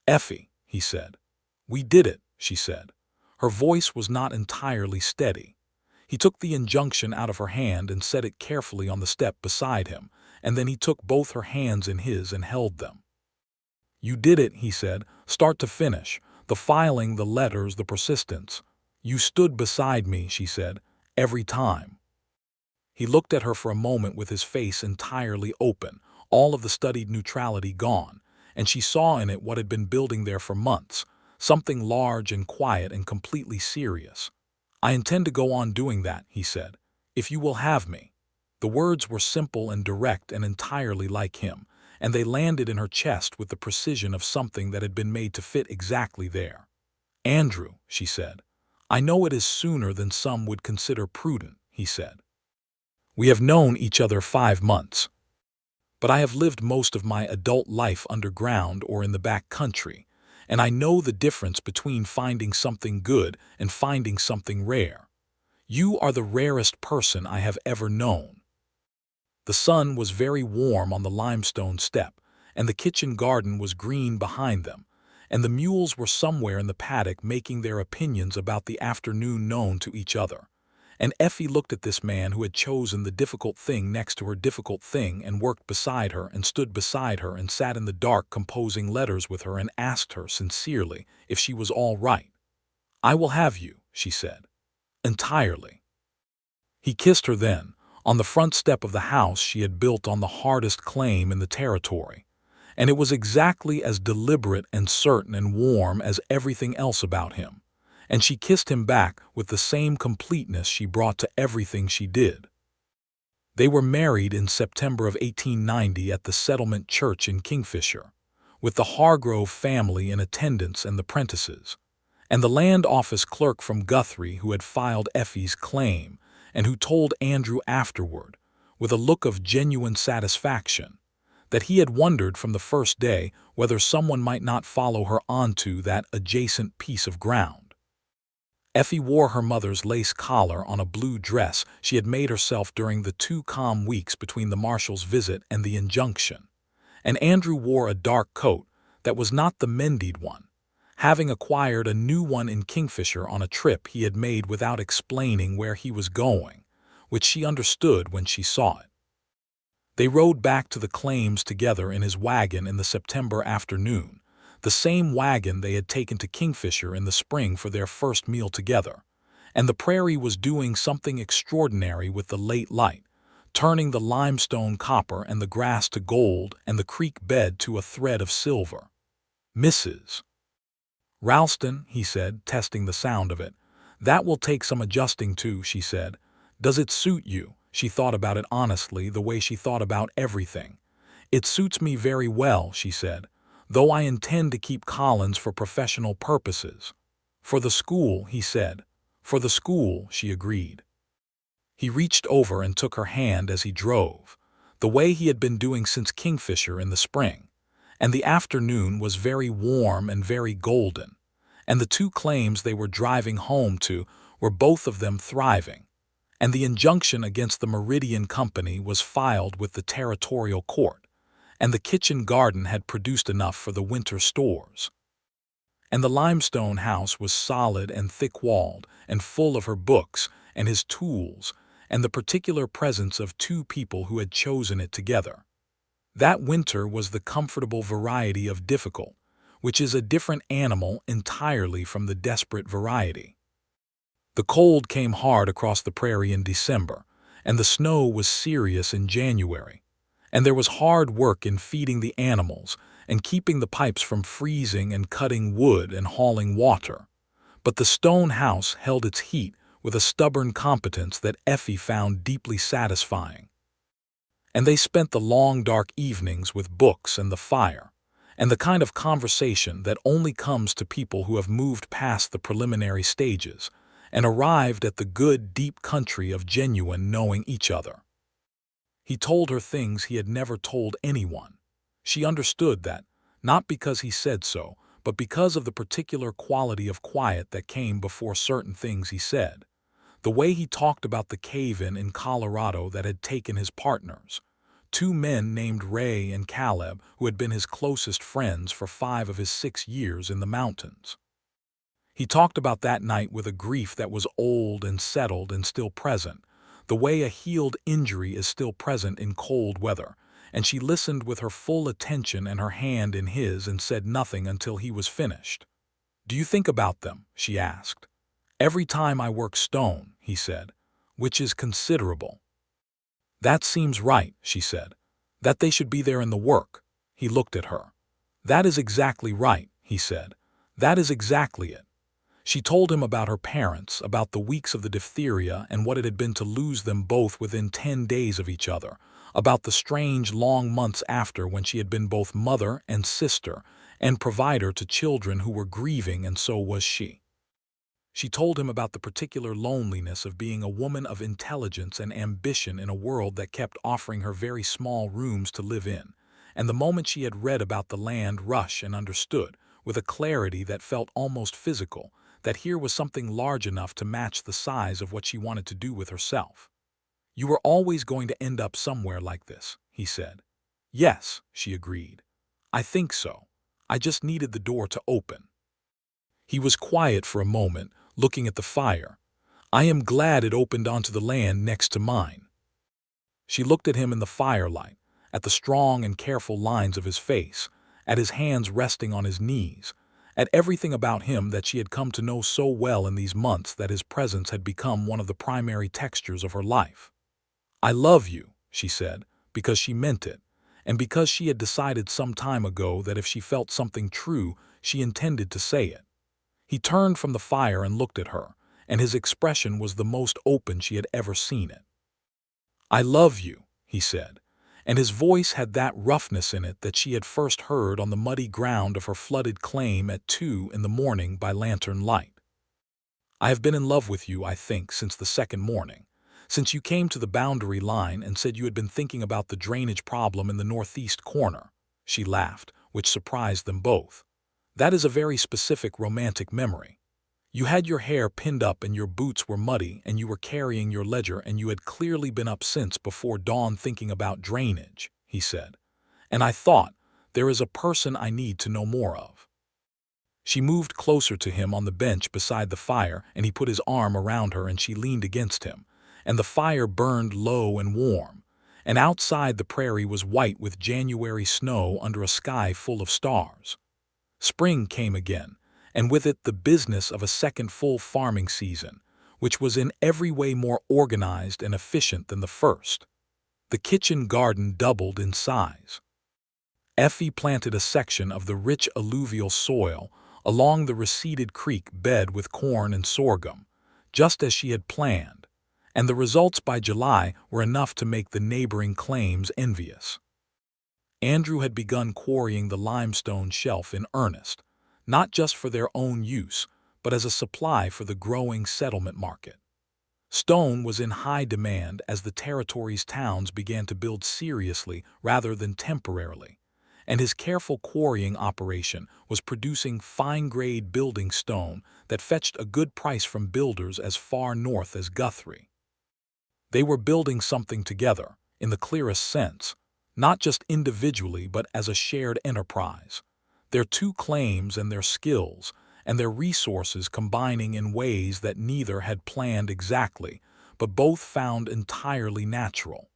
"Effie," he said. "We did it," she said. Her voice was not entirely steady. He took the injunction out of her hand and set it carefully on the step beside him, and then he took both her hands in his and held them. "You did it," he said, "start to finish, the filing, the letters, the persistence. You stood beside me," she said, "every time." He looked at her for a moment with his face entirely open, all of the studied neutrality gone, and she saw in it what had been building there for months, something large and quiet and completely serious. "I intend to go on doing that," he said, "if you will have me." The words were simple and direct and entirely like him, and they landed in her chest with the precision of something that had been made to fit exactly there. "Andrew," she said, "I know it is sooner than some would consider prudent," he said. "We have known each other 5 months. But I have lived most of my adult life underground or in the back country, and I know the difference between finding something good and finding something rare. You are the rarest person I have ever known." The sun was very warm on the limestone step, and the kitchen garden was green behind them, and the mules were somewhere in the paddock making their opinions about the afternoon known to each other. And Effie looked at this man who had chosen the difficult thing next to her difficult thing and worked beside her and stood beside her and sat in the dark composing letters with her and asked her sincerely if she was all right. "I will have you," she said. "Entirely." He kissed her then, on the front step of the house she had built on the hardest claim in the territory, and it was exactly as deliberate and certain and warm as everything else about him, and she kissed him back with the same completeness she brought to everything she did. They were married in September of 1890 at the settlement church in Kingfisher, with the Hargrove family in attendance and the Prentices, and the land office clerk from Guthrie who had filed Effie's claim, and who told Andrew afterward, with a look of genuine satisfaction, that he had wondered from the first day whether someone might not follow her onto that adjacent piece of ground. Effie wore her mother's lace collar on a blue dress she had made herself during the 2 calm weeks between the marshal's visit and the injunction, and Andrew wore a dark coat that was not the mendied one, having acquired a new one in Kingfisher on a trip he had made without explaining where he was going, which she understood when she saw it. They rode back to the claims together in his wagon in the September afternoon, the same wagon they had taken to Kingfisher in the spring for their first meal together, and the prairie was doing something extraordinary with the late light, turning the limestone copper and the grass to gold and the creek bed to a thread of silver. "Mrs. Ralston," he said, testing the sound of it. "That will take some adjusting to," she said. "Does it suit you?" She thought about it honestly, the way she thought about everything. "It suits me very well," she said, "though I intend to keep Collins for professional purposes." "For the school," he said. "For the school," she agreed. He reached over and took her hand as he drove, the way he had been doing since Kingfisher in the spring, and the afternoon was very warm and very golden, and the 2 claims they were driving home to were both of them thriving, and the injunction against the Meridian Company was filed with the territorial court, and the kitchen garden had produced enough for the winter stores. And the limestone house was solid and thick-walled and full of her books and his tools and the particular presence of 2 people who had chosen it together. That winter was the comfortable variety of difficult, which is a different animal entirely from the desperate variety. The cold came hard across the prairie in December, and the snow was serious in January, and there was hard work in feeding the animals and keeping the pipes from freezing and cutting wood and hauling water. But the stone house held its heat with a stubborn competence that Effie found deeply satisfying. And they spent the long dark evenings with books and the fire, and the kind of conversation that only comes to people who have moved past the preliminary stages and arrived at the good deep country of genuine knowing each other. He told her things he had never told anyone. She understood that, not because he said so, but because of the particular quality of quiet that came before certain things he said. The way he talked about the cave-in in Colorado that had taken his partners, 2 men named Ray and Caleb who had been his closest friends for 5 of his 6 years in the mountains. He talked about that night with a grief that was old and settled and still present, the way a healed injury is still present in cold weather, and she listened with her full attention and her hand in his and said nothing until he was finished. "Do you think about them?" she asked. "Every time I work stone," he said, "which is considerable." "That seems right," she said, "that they should be there in the work." He looked at her. "That is exactly right," he said. "That is exactly it." She told him about her parents, about the weeks of the diphtheria and what it had been to lose them both within 10 days of each other, about the strange long months after when she had been both mother and sister and provider to children who were grieving, and so was she. She told him about the particular loneliness of being a woman of intelligence and ambition in a world that kept offering her very small rooms to live in, and the moment she had read about the land rush and understood, with a clarity that felt almost physical, that here was something large enough to match the size of what she wanted to do with herself. "You were always going to end up somewhere like this," he said. "Yes," she agreed. "I think so. I just needed the door to open." He was quiet for a moment, looking at the fire. "I am glad it opened onto the land next to mine." She looked at him in the firelight, at the strong and careful lines of his face, at his hands resting on his knees, at everything about him that she had come to know so well in these months that his presence had become one of the primary textures of her life. "I love you," she said, because she meant it, and because she had decided some time ago that if she felt something true, she intended to say it. He turned from the fire and looked at her, and his expression was the most open she had ever seen it. "I love you," he said, and his voice had that roughness in it that she had first heard on the muddy ground of her flooded claim at 2 in the morning by lantern light. "I have been in love with you, I think, since the second morning, since you came to the boundary line and said you had been thinking about the drainage problem in the northeast corner," she laughed, which surprised them both. "That is a very specific romantic memory. You had your hair pinned up and your boots were muddy and you were carrying your ledger and you had clearly been up since before dawn thinking about drainage," he said. "And I thought, there is a person I need to know more of." She moved closer to him on the bench beside the fire and he put his arm around her and she leaned against him, and the fire burned low and warm, and outside the prairie was white with January snow under a sky full of stars. Spring came again, and with it the business of a second full farming season, which was in every way more organized and efficient than the first. The kitchen garden doubled in size. Effie planted a section of the rich alluvial soil along the receded creek bed with corn and sorghum, just as she had planned, and the results by July were enough to make the neighboring claims envious. Andrew had begun quarrying the limestone shelf in earnest, not just for their own use, but as a supply for the growing settlement market. Stone was in high demand as the territory's towns began to build seriously rather than temporarily, and his careful quarrying operation was producing fine-grade building stone that fetched a good price from builders as far north as Guthrie. They were building something together, in the clearest sense, not just individually but as a shared enterprise, their two claims and their skills and their resources combining in ways that neither had planned exactly, but both found entirely natural.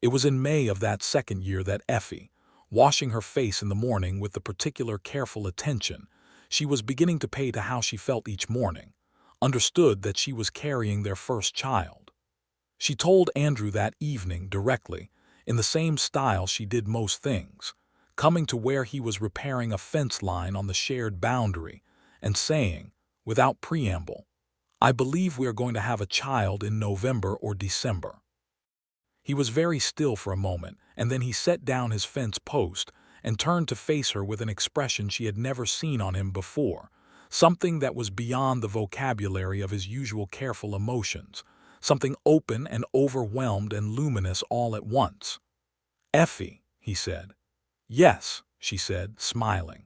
It was in May of that second year that Effie, washing her face in the morning with the particular careful attention she was beginning to pay to how she felt each morning, understood that she was carrying their first child. She told Andrew that evening directly, in the same style she did most things, coming to where he was repairing a fence line on the shared boundary and saying, without preamble, "I believe we are going to have a child in November or December." He was very still for a moment, and then he set down his fence post and turned to face her with an expression she had never seen on him before, something that was beyond the vocabulary of his usual careful emotions, something open and overwhelmed and luminous all at once. "Effie," he said. "Yes," she said, smiling.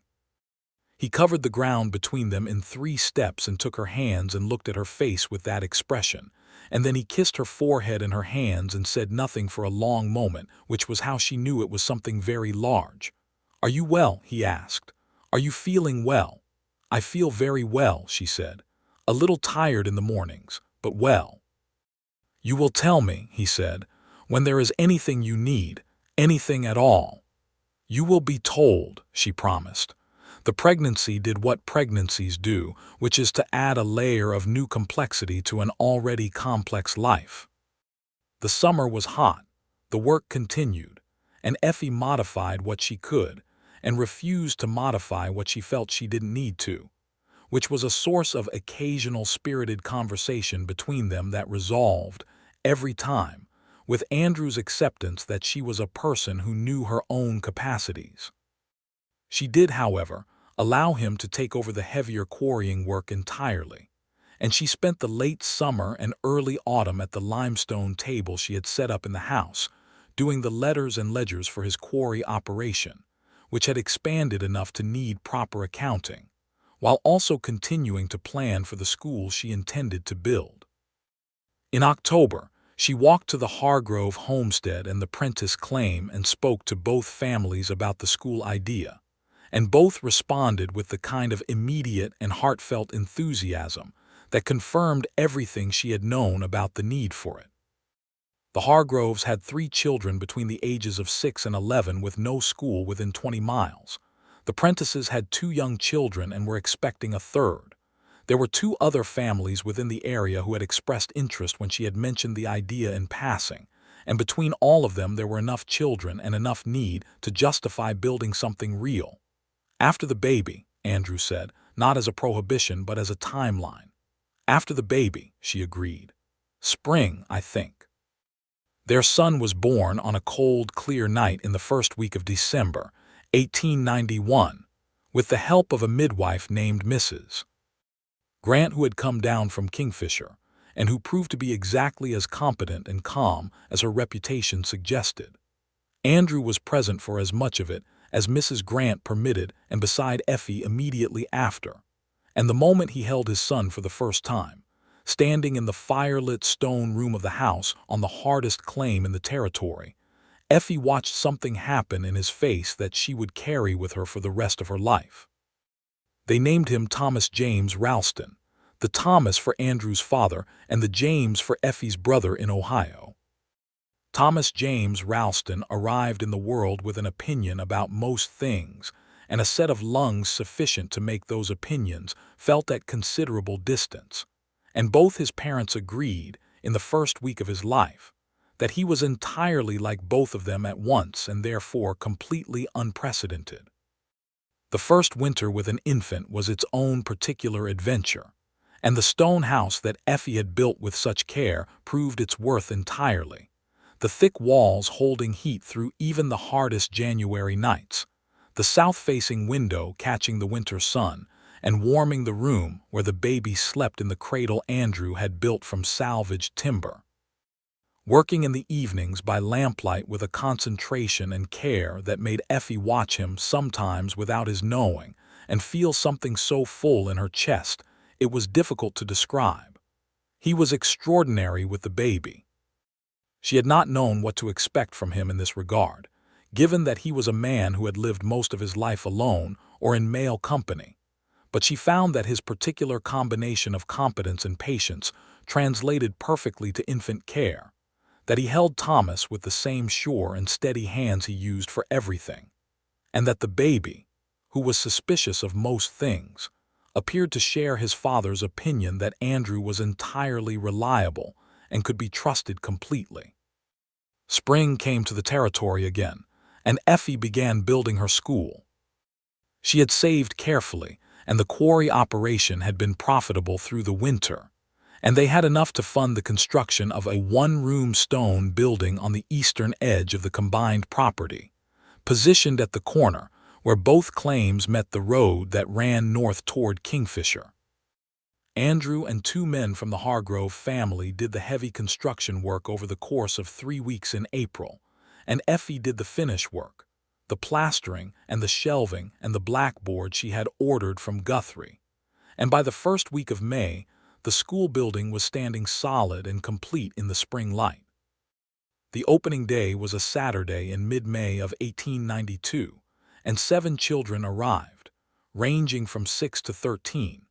He covered the ground between them in 3 steps and took her hands and looked at her face with that expression, and then he kissed her forehead and her hands and said nothing for a long moment, which was how she knew it was something very large. "Are you well?" he asked. "Are you feeling well?" "I feel very well," she said. "A little tired in the mornings, but well." "You will tell me," he said, "when there is anything you need, anything at all." "You will be told," she promised. The pregnancy did what pregnancies do, which is to add a layer of new complexity to an already complex life. The summer was hot, the work continued, and Effie modified what she could, and refused to modify what she felt she didn't need to, which was a source of occasional spirited conversation between them that resolved, every time, with Andrew's acceptance that she was a person who knew her own capacities. She did, however, allow him to take over the heavier quarrying work entirely, and she spent the late summer and early autumn at the limestone table she had set up in the house, doing the letters and ledgers for his quarry operation, which had expanded enough to need proper accounting, while also continuing to plan for the school she intended to build. In October, she walked to the Hargrove homestead and the Prentice claim and spoke to both families about the school idea, and both responded with the kind of immediate and heartfelt enthusiasm that confirmed everything she had known about the need for it. The Hargroves had 3 children between the ages of 6 and 11 with no school within 20 miles. The Prentices had 2 young children and were expecting a third. There were 2 other families within the area who had expressed interest when she had mentioned the idea in passing, and between all of them there were enough children and enough need to justify building something real. After the baby, Andrew said, not as a prohibition but as a timeline. After the baby, she agreed. Spring, I think. Their son was born on a cold, clear night in the first week of December, 1891, with the help of a midwife named Mrs. Grant, who had come down from Kingfisher, and who proved to be exactly as competent and calm as her reputation suggested. Andrew was present for as much of it as Mrs. Grant permitted and beside Effie immediately after, and the moment he held his son for the first time, standing in the firelit stone room of the house on the hardest claim in the territory, Effie watched something happen in his face that she would carry with her for the rest of her life. They named him Thomas James Ralston, the Thomas for Andrew's father and the James for Effie's brother in Ohio. Thomas James Ralston arrived in the world with an opinion about most things and a set of lungs sufficient to make those opinions felt at considerable distance, and both his parents agreed, in the first week of his life, that he was entirely like both of them at once and therefore completely unprecedented. The first winter with an infant was its own particular adventure, and the stone house that Effie had built with such care proved its worth entirely, the thick walls holding heat through even the hardest January nights, the south-facing window catching the winter sun and warming the room where the baby slept in the cradle Andrew had built from salvaged timber. Working in the evenings by lamplight with a concentration and care that made Effie watch him sometimes without his knowing and feel something so full in her chest it was difficult to describe. He was extraordinary with the baby. She had not known what to expect from him in this regard, given that he was a man who had lived most of his life alone or in male company, but she found that his particular combination of competence and patience translated perfectly to infant care, that he held Thomas with the same sure and steady hands he used for everything, and that the baby, who was suspicious of most things, appeared to share his father's opinion that Andrew was entirely reliable and could be trusted completely. Spring came to the territory again, and Effie began building her school. She had saved carefully, and the quarry operation had been profitable through the winter, and they had enough to fund the construction of a one-room stone building on the eastern edge of the combined property, positioned at the corner where both claims met the road that ran north toward Kingfisher. Andrew and 2 men from the Hargrove family did the heavy construction work over the course of 3 weeks in April, and Effie did the finish work, the plastering and the shelving and the blackboard she had ordered from Guthrie, and by the first week of May, the school building was standing solid and complete in the spring light. The opening day was a Saturday in mid-May of 1892, and 7 children arrived, ranging from 6 to 13,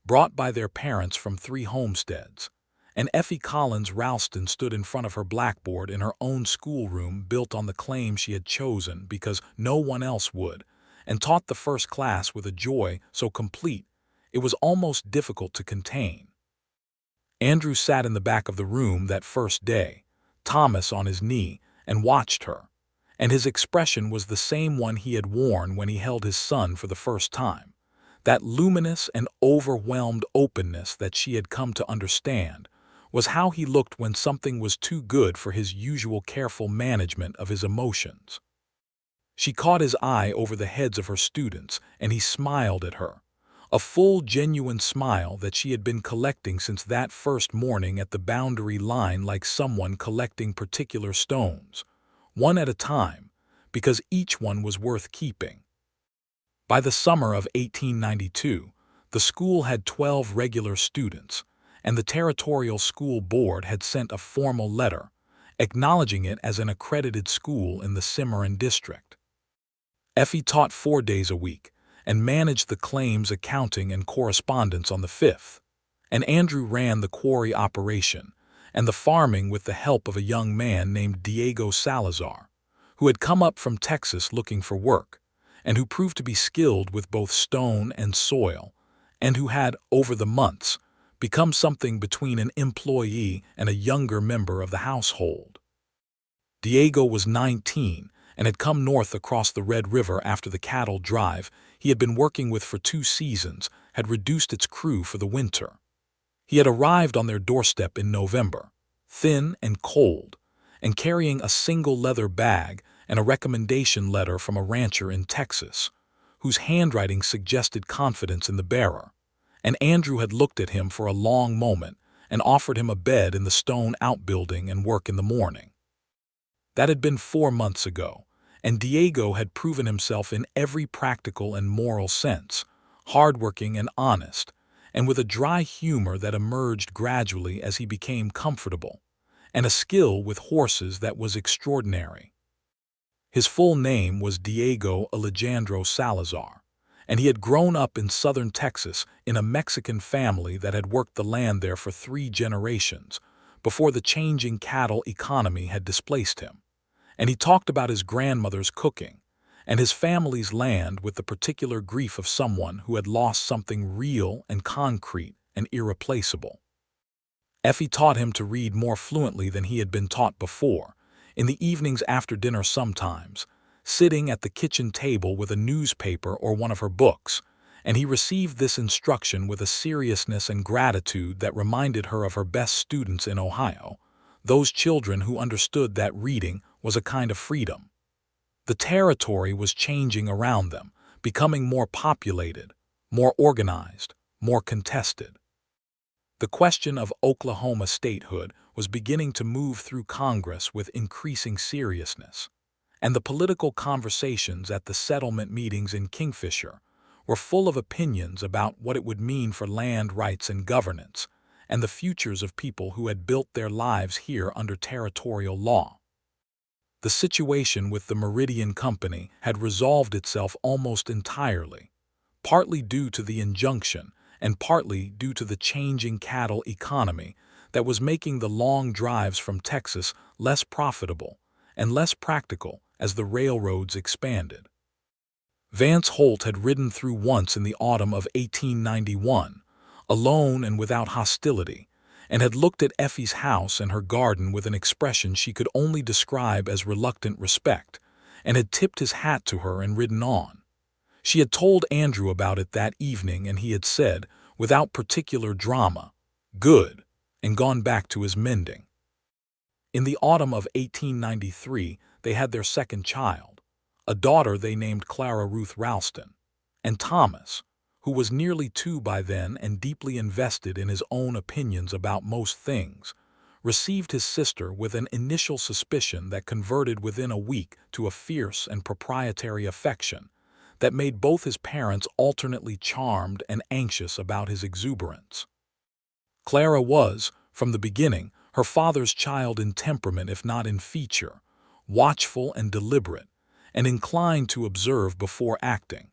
brought by their parents from 3 homesteads, and Effie Collins Ralston stood in front of her blackboard in her own schoolroom built on the claim she had chosen because no one else would, and taught the first class with a joy so complete it was almost difficult to contain. Andrew sat in the back of the room that first day, Thomas on his knee, and watched her, and his expression was the same one he had worn when he held his son for the first time, that luminous and overwhelmed openness that she had come to understand was how he looked when something was too good for his usual careful management of his emotions. She caught his eye over the heads of her students, and he smiled at her, a full, genuine smile that she had been collecting since that first morning at the boundary line, like someone collecting particular stones, one at a time, because each one was worth keeping. By the summer of 1892, the school had 12 regular students, and the Territorial School Board had sent a formal letter acknowledging it as an accredited school in the Cimarron district. Effie taught 4 days a week and managed the claims, accounting, and correspondence on the 5th, and Andrew ran the quarry operation and the farming with the help of a young man named Diego Salazar, who had come up from Texas looking for work, and who proved to be skilled with both stone and soil, and who had, over the months, become something between an employee and a younger member of the household. Diego was 19 and had come north across the Red River after the cattle drive he had been working with for 2 seasons had reduced its crew for the winter. He had arrived on their doorstep in November, thin and cold, and carrying a single leather bag and a recommendation letter from a rancher in Texas, whose handwriting suggested confidence in the bearer, and Andrew had looked at him for a long moment and offered him a bed in the stone outbuilding and work in the morning. That had been 4 months ago, and Diego had proven himself in every practical and moral sense, hardworking and honest, and with a dry humor that emerged gradually as he became comfortable, and a skill with horses that was extraordinary. His full name was Diego Alejandro Salazar, and he had grown up in southern Texas in a Mexican family that had worked the land there for 3 generations before the changing cattle economy had displaced him. And he talked about his grandmother's cooking and his family's land with the particular grief of someone who had lost something real and concrete and irreplaceable. Effie taught him to read more fluently than he had been taught before, in the evenings after dinner sometimes, sitting at the kitchen table with a newspaper or one of her books, and he received this instruction with a seriousness and gratitude that reminded her of her best students in Ohio, those children who understood that reading was a kind of freedom. The territory was changing around them, becoming more populated, more organized, more contested. The question of Oklahoma statehood was beginning to move through Congress with increasing seriousness, and the political conversations at the settlement meetings in Kingfisher were full of opinions about what it would mean for land rights and governance, and the futures of people who had built their lives here under territorial law. The situation with the Meridian Company had resolved itself almost entirely, partly due to the injunction and partly due to the changing cattle economy that was making the long drives from Texas less profitable and less practical as the railroads expanded. Vance Holt had ridden through once in the autumn of 1891, alone and without hostility, and had looked at Effie's house and her garden with an expression she could only describe as reluctant respect, and had tipped his hat to her and ridden on. She had told Andrew about it that evening, and he had said, without particular drama, "Good," and gone back to his mending. In the autumn of 1893, they had their second child, a daughter they named Clara Ruth Ralston, and Thomas, who was nearly 2 by then and deeply invested in his own opinions about most things, received his sister with an initial suspicion that converted within a week to a fierce and proprietary affection that made both his parents alternately charmed and anxious about his exuberance. Clara was, from the beginning, her father's child in temperament if not in feature, watchful and deliberate, and inclined to observe before acting,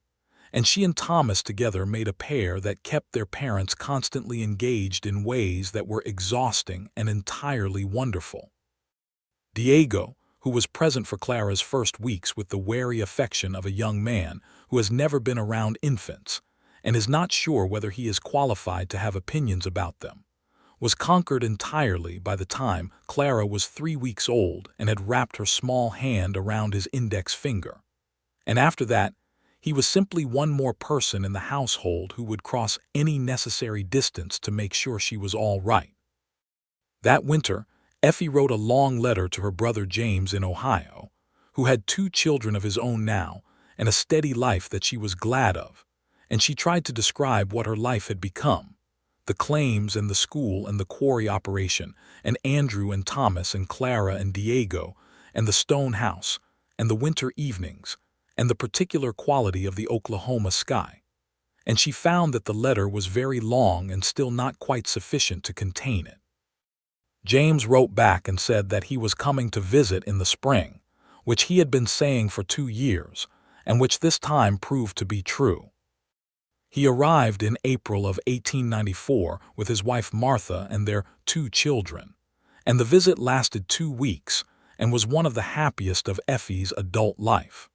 and she and Thomas together made a pair that kept their parents constantly engaged in ways that were exhausting and entirely wonderful. Diego, who was present for Clara's first weeks with the wary affection of a young man who has never been around infants and is not sure whether he is qualified to have opinions about them, was conquered entirely by the time Clara was 3 weeks old and had wrapped her small hand around his index finger. And after that, he was simply one more person in the household who would cross any necessary distance to make sure she was all right. That winter, Effie wrote a long letter to her brother James in Ohio, who had 2 children of his own now and a steady life that she was glad of, and she tried to describe what her life had become. The claims and the school and the quarry operation, and Andrew and Thomas and Clara and Diego, and the stone house, and the winter evenings, and the particular quality of the Oklahoma sky. And she found that the letter was very long and still not quite sufficient to contain it. James wrote back and said that he was coming to visit in the spring, which he had been saying for 2 years, and which this time proved to be true. He arrived in April of 1894 with his wife Martha and their 2 children, and the visit lasted 2 weeks and was one of the happiest of Effie's adult life.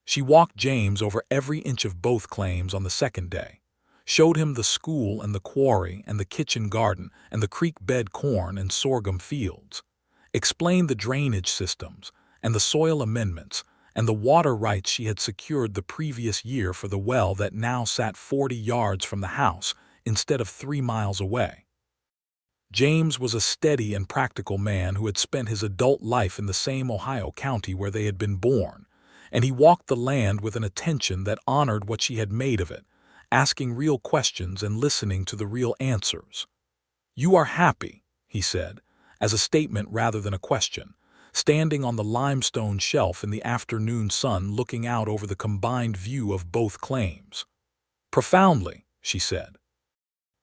She walked James over every inch of both claims on the second day, showed him the school and the quarry and the kitchen garden and the creek bed corn and sorghum fields, explained the drainage systems and the soil amendments and the water rights she had secured the previous year for the well that now sat 40 yards from the house instead of 3 miles away. James was a steady and practical man who had spent his adult life in the same Ohio county where they had been born, and he walked the land with an attention that honored what she had made of it, asking real questions and listening to the real answers. "You are happy," he said, as a statement rather than a question, standing on the limestone shelf in the afternoon sun looking out over the combined view of both claims. "Profoundly," she said.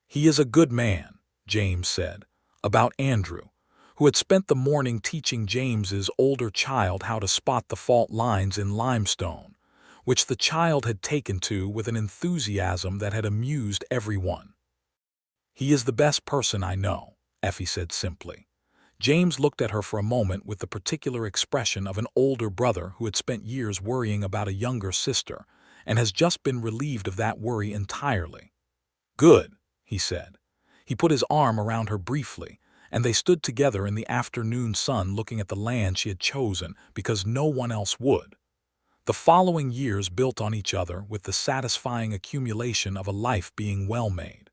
"He is a good man," James said, about Andrew, who had spent the morning teaching James's older child how to spot the fault lines in limestone, which the child had taken to with an enthusiasm that had amused everyone. "He is the best person I know," Effie said simply. James looked at her for a moment with the particular expression of an older brother who had spent years worrying about a younger sister and has just been relieved of that worry entirely. "Good," he said. He put his arm around her briefly, and they stood together in the afternoon sun looking at the land she had chosen because no one else would. The following years built on each other with the satisfying accumulation of a life being well made.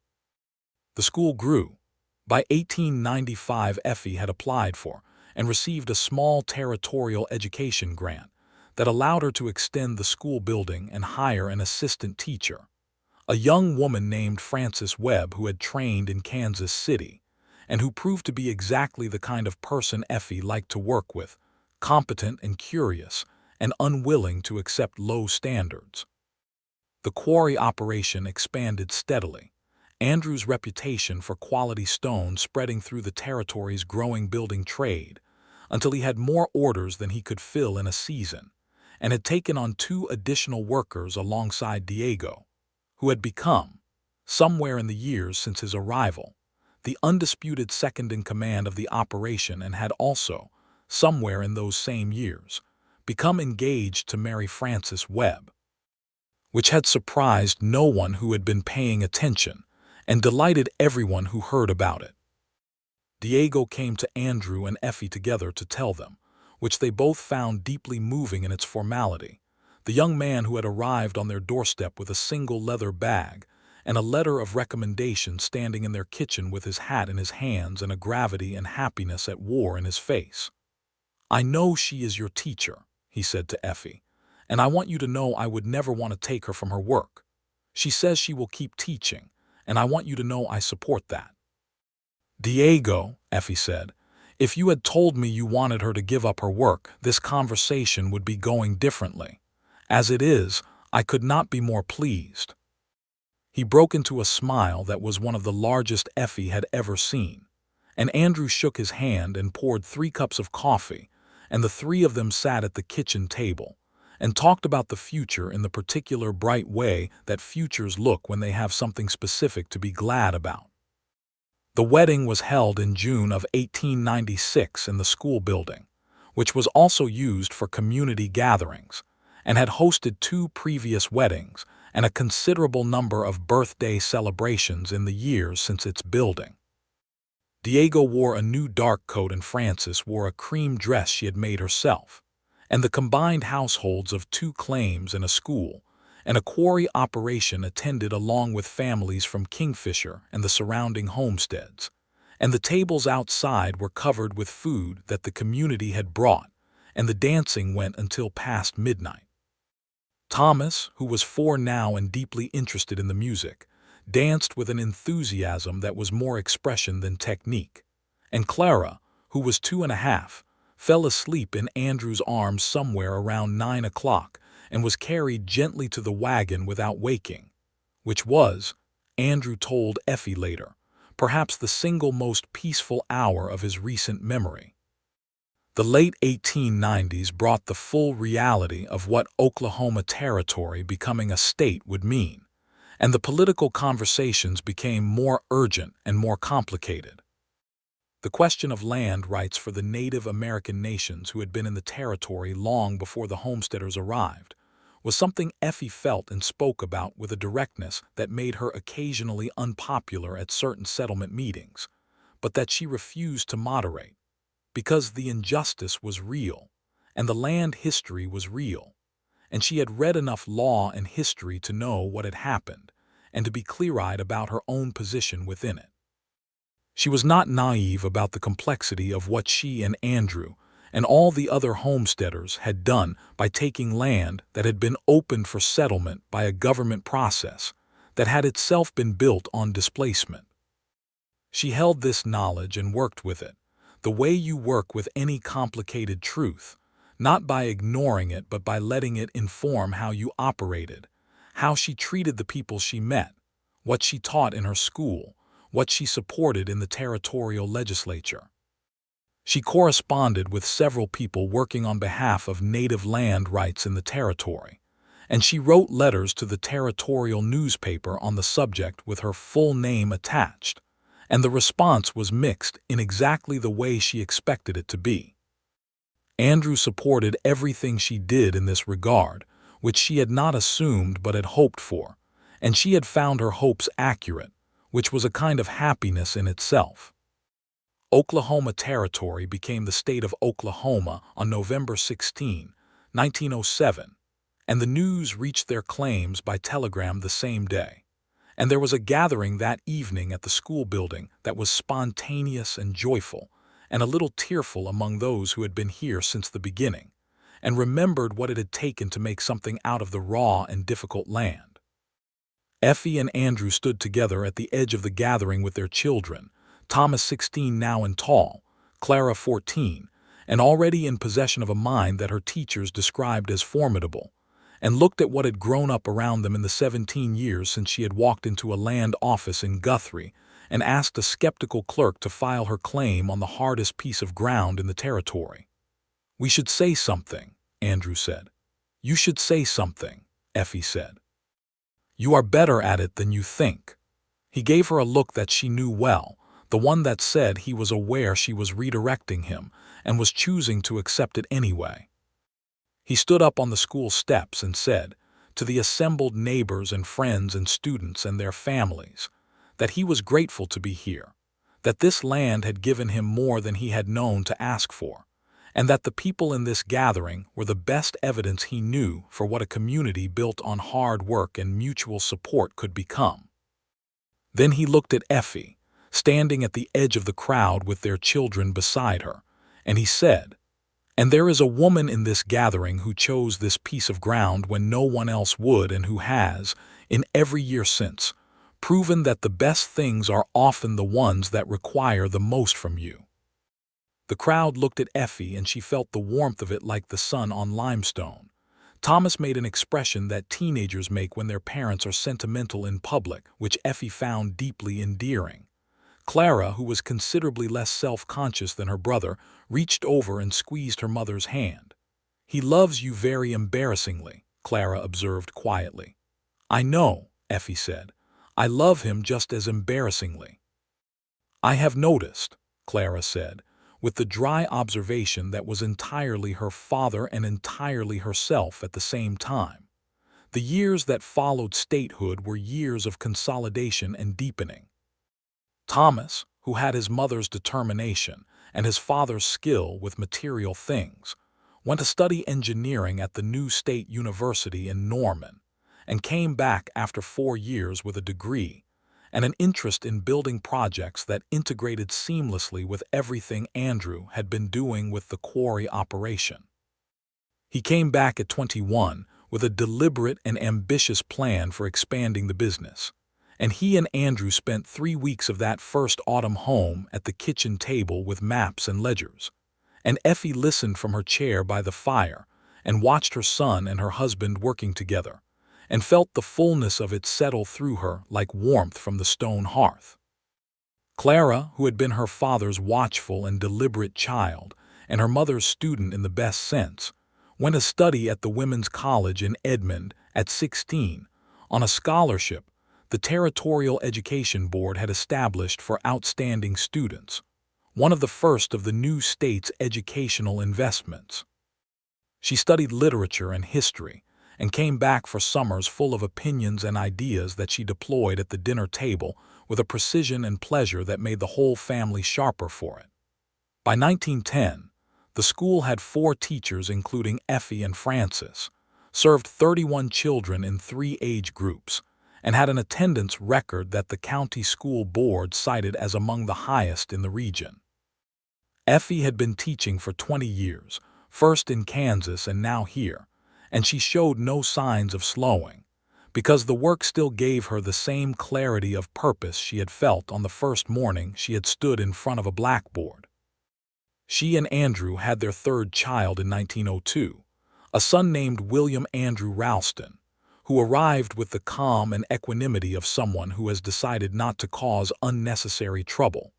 The school grew. By 1895, Effie had applied for and received a small territorial education grant that allowed her to extend the school building and hire an assistant teacher, a young woman named Frances Webb who had trained in Kansas City and who proved to be exactly the kind of person Effie liked to work with, competent and curious and unwilling to accept low standards. The quarry operation expanded steadily, Andrew's reputation for quality stone spreading through the territory's growing building trade, until he had more orders than he could fill in a season, and had taken on 2 additional workers alongside Diego, who had become, somewhere in the years since his arrival, the undisputed second in command of the operation and had also, somewhere in those same years, become engaged to marry Frances Webb, which had surprised no one who had been paying attention and delighted everyone who heard about it. Diego came to Andrew and Effie together to tell them, which they both found deeply moving in its formality, the young man who had arrived on their doorstep with a single leather bag and a letter of recommendation standing in their kitchen with his hat in his hands and a gravity and happiness at war in his face. "I know she is your teacher," he said to Effie, "and I want you to know I would never want to take her from her work. She says she will keep teaching, and I want you to know I support that." "Diego," Effie said, "if you had told me you wanted her to give up her work, this conversation would be going differently. As it is, I could not be more pleased." He broke into a smile that was one of the largest Effie had ever seen, and Andrew shook his hand and poured 3 cups of coffee, and the 3 of them sat at the kitchen table and talked about the future in the particular bright way that futures look when they have something specific to be glad about. The wedding was held in June of 1896 in the school building, which was also used for community gatherings, and had hosted 2 previous weddings and a considerable number of birthday celebrations in the years since its building. Diego wore a new dark coat and Frances wore a cream dress she had made herself, and the combined households of 2 claims and a school and a quarry operation attended along with families from Kingfisher and the surrounding homesteads, and the tables outside were covered with food that the community had brought, and the dancing went until past midnight. Thomas, who was 4 now and deeply interested in the music, danced with an enthusiasm that was more expression than technique. And Clara, who was 2.5, fell asleep in Andrew's arms somewhere around 9 o'clock and was carried gently to the wagon without waking, which was, Andrew told Effie later, perhaps the single most peaceful hour of his recent memory. The late 1890s brought the full reality of what Oklahoma Territory becoming a state would mean, and the political conversations became more urgent and more complicated. The question of land rights for the Native American nations who had been in the territory long before the homesteaders arrived was something Effie felt and spoke about with a directness that made her occasionally unpopular at certain settlement meetings, but that she refused to moderate, because the injustice was real, and the land history was real, and she had read enough law and history to know what had happened, and to be clear-eyed about her own position within it. She was not naive about the complexity of what she and Andrew and all the other homesteaders had done by taking land that had been opened for settlement by a government process that had itself been built on displacement. She held this knowledge and worked with it, the way you work with any complicated truth, not by ignoring it but by letting it inform how you operated, how she treated the people she met, what she taught in her school, what she supported in the territorial legislature. She corresponded with several people working on behalf of native land rights in the territory, and she wrote letters to the territorial newspaper on the subject with her full name attached, and the response was mixed in exactly the way she expected it to be. Andrew supported everything she did in this regard, which she had not assumed but had hoped for, and she had found her hopes accurate, which was a kind of happiness in itself. Oklahoma Territory became the state of Oklahoma on November 16, 1907, and the news reached their claims by telegram the same day. And there was a gathering that evening at the school building that was spontaneous and joyful, and a little tearful among those who had been here since the beginning, and remembered what it had taken to make something out of the raw and difficult land. Effie and Andrew stood together at the edge of the gathering with their children, Thomas 16 now and tall, Clara 14, and already in possession of a mind that her teachers described as formidable, and looked at what had grown up around them in the 17 years since she had walked into a land office in Guthrie and asked a skeptical clerk to file her claim on the hardest piece of ground in the territory. "We should say something," Andrew said. "You should say something," Effie said. "You are better at it than you think." He gave her a look that she knew well, the one that said he was aware she was redirecting him and was choosing to accept it anyway. He stood up on the school steps and said, to the assembled neighbors and friends and students and their families, that he was grateful to be here, that this land had given him more than he had known to ask for, and that the people in this gathering were the best evidence he knew for what a community built on hard work and mutual support could become. Then he looked at Effie, standing at the edge of the crowd with their children beside her, and he said, "And there is a woman in this gathering who chose this piece of ground when no one else would, and who has, in every year since, proven that the best things are often the ones that require the most from you." The crowd looked at Effie and she felt the warmth of it like the sun on limestone. Thomas made an expression that teenagers make when their parents are sentimental in public, which Effie found deeply endearing. Clara, who was considerably less self-conscious than her brother, reached over and squeezed her mother's hand. "He loves you very embarrassingly," Clara observed quietly. "I know," Effie said. "I love him just as embarrassingly." "I have noticed," Clara said, with the dry observation that was entirely her father and entirely herself at the same time. The years that followed statehood were years of consolidation and deepening. Thomas, who had his mother's determination and his father's skill with material things, went to study engineering at the new state university in Norman, and came back after 4 years with a degree and an interest in building projects that integrated seamlessly with everything Andrew had been doing with the quarry operation. He came back at 21 with a deliberate and ambitious plan for expanding the business. And he and Andrew spent 3 weeks of that first autumn home at the kitchen table with maps and ledgers. And Effie listened from her chair by the fire and watched her son and her husband working together, and felt the fullness of it settle through her like warmth from the stone hearth. Clara, who had been her father's watchful and deliberate child, and her mother's student in the best sense, went to study at the Women's College in Edmond at 16, on a scholarship the Territorial Education Board had established for outstanding students, one of the first of the new state's educational investments. She studied literature and history, and came back for summers full of opinions and ideas that she deployed at the dinner table with a precision and pleasure that made the whole family sharper for it. By 1910, the school had 4 teachers including Effie and Frances, served 31 children in 3 age groups, and had an attendance record that the county school board cited as among the highest in the region. Effie had been teaching for 20 years, first in Kansas and now here, and she showed no signs of slowing, because the work still gave her the same clarity of purpose she had felt on the first morning she had stood in front of a blackboard. She and Andrew had their 3rd child in 1902, a son named William Andrew Ralston, who arrived with the calm and equanimity of someone who has decided not to cause unnecessary trouble,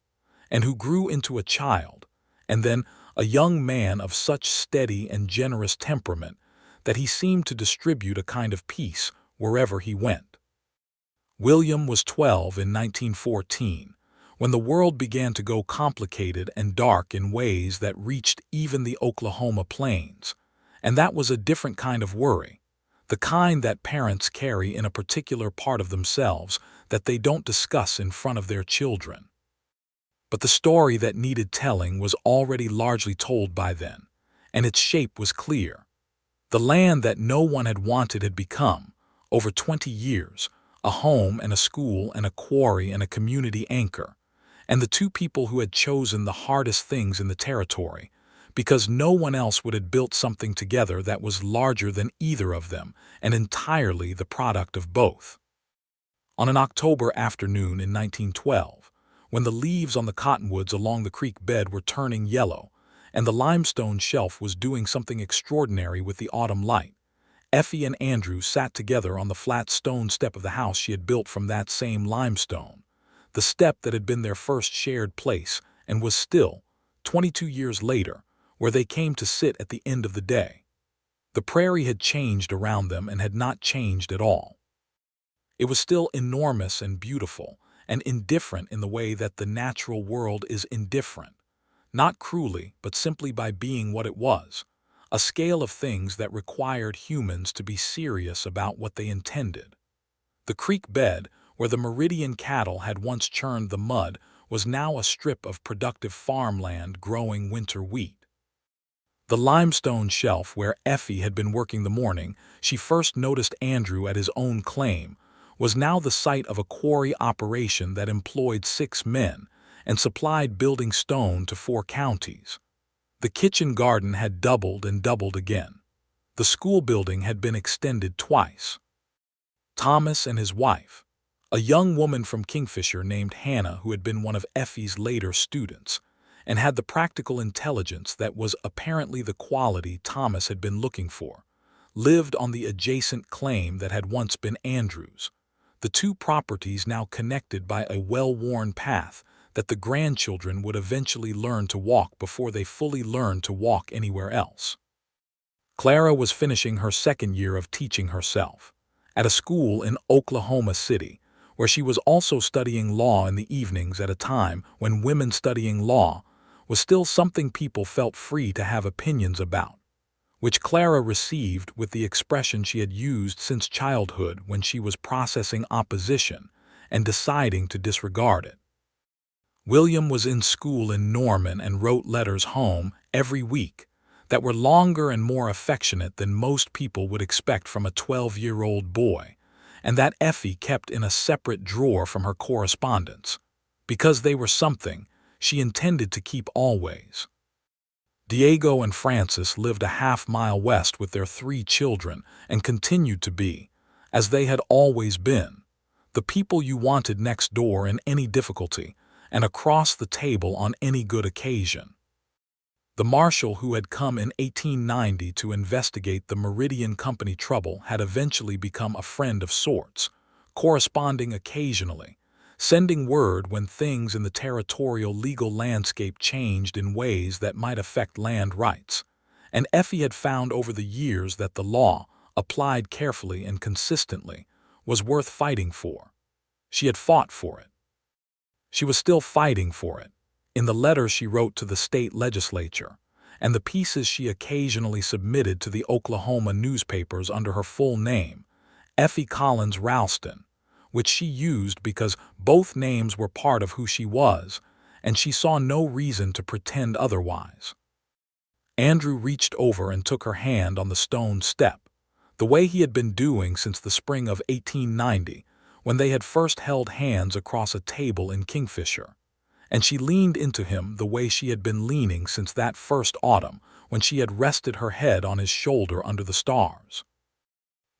and who grew into a child, and then a young man of such steady and generous temperament that he seemed to distribute a kind of peace wherever he went. William was 12 in 1914, when the world began to go complicated and dark in ways that reached even the Oklahoma plains, and that was a different kind of worry, the kind that parents carry in a particular part of themselves that they don't discuss in front of their children. But the story that needed telling was already largely told by then, and its shape was clear. The land that no one had wanted had become, over 20 years, a home and a school and a quarry and a community anchor, and the 2 people who had chosen the hardest things in the territory, because no one else would have built something together that was larger than either of them and entirely the product of both. On an October afternoon in 1912, when the leaves on the cottonwoods along the creek bed were turning yellow, and the limestone shelf was doing something extraordinary with the autumn light, Effie and Andrew sat together on the flat stone step of the house she had built from that same limestone, the step that had been their first shared place and was still, 22 years later, where they came to sit at the end of the day. The prairie had changed around them and had not changed at all. It was still enormous and beautiful, and indifferent in the way that the natural world is indifferent, not cruelly, but simply by being what it was, a scale of things that required humans to be serious about what they intended. The creek bed, where the Meridian cattle had once churned the mud, was now a strip of productive farmland growing winter wheat. The limestone shelf where Effie had been working the morning she first noticed Andrew at his own claim was now the site of a quarry operation that employed 6 men and supplied building stone to 4 counties. The kitchen garden had doubled and doubled again. The school building had been extended twice. Thomas and his wife, a young woman from Kingfisher named Hannah who had been one of Effie's later students, and had the practical intelligence that was apparently the quality Thomas had been looking for, lived on the adjacent claim that had once been Andrew's, the 2 properties now connected by a well-worn path that the grandchildren would eventually learn to walk before they fully learned to walk anywhere else. Clara was finishing her 2nd year of teaching herself, at a school in Oklahoma City, where she was also studying law in the evenings at a time when women studying law was still something people felt free to have opinions about, which Clara received with the expression she had used since childhood when she was processing opposition and deciding to disregard it. William was in school in Norman and wrote letters home every week that were longer and more affectionate than most people would expect from a 12-year-old boy, and that Effie kept in a separate drawer from her correspondence, because they were something she intended to keep always. Diego and Francis lived a half-mile west with their 3 children and continued to be, as they had always been, the people you wanted next door in any difficulty and across the table on any good occasion. The marshal who had come in 1890 to investigate the Meridian Company trouble had eventually become a friend of sorts, corresponding occasionally, sending word when things in the territorial legal landscape changed in ways that might affect land rights. And Effie had found over the years that the law, applied carefully and consistently, was worth fighting for. She had fought for it. She was still fighting for it, in the letters she wrote to the state legislature, and the pieces she occasionally submitted to the Oklahoma newspapers under her full name, Effie Collins Ralston, which she used because both names were part of who she was, and she saw no reason to pretend otherwise. Andrew reached over and took her hand on the stone step, the way he had been doing since the spring of 1890, when they had first held hands across a table in Kingfisher, and she leaned into him the way she had been leaning since that first autumn when she had rested her head on his shoulder under the stars.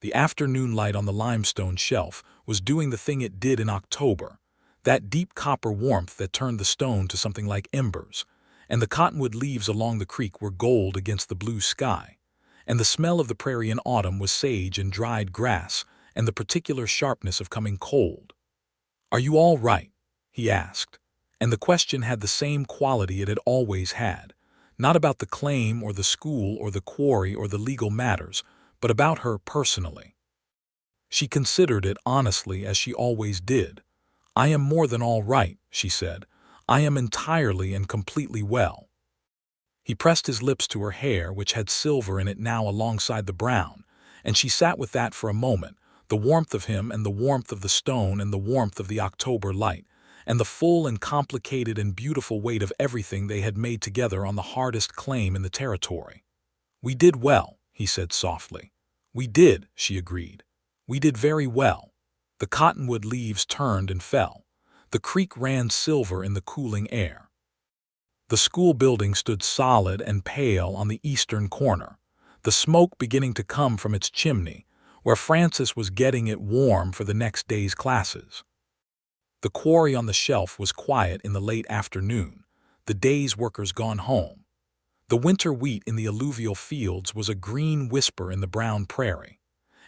The afternoon light on the limestone shelf was doing the thing it did in October, that deep copper warmth that turned the stone to something like embers, and the cottonwood leaves along the creek were gold against the blue sky, and the smell of the prairie in autumn was sage and dried grass and the particular sharpness of coming cold. "Are you all right?" he asked, and the question had the same quality it had always had, not about the claim or the school or the quarry or the legal matters, but about her personally. She considered it honestly, as she always did. "I am more than all right," she said. "I am entirely and completely well." He pressed his lips to her hair, which had silver in it now alongside the brown, and she sat with that for a moment, the warmth of him and the warmth of the stone and the warmth of the October light, and the full and complicated and beautiful weight of everything they had made together on the hardest claim in the territory. "We did well," he said softly. "We did," she agreed. "We did very well." The cottonwood leaves turned and fell. The creek ran silver in the cooling air. The school building stood solid and pale on the eastern corner, the smoke beginning to come from its chimney, where Francis was getting it warm for the next day's classes. The quarry on the shelf was quiet in the late afternoon, the day's workers gone home. The winter wheat in the alluvial fields was a green whisper in the brown prairie,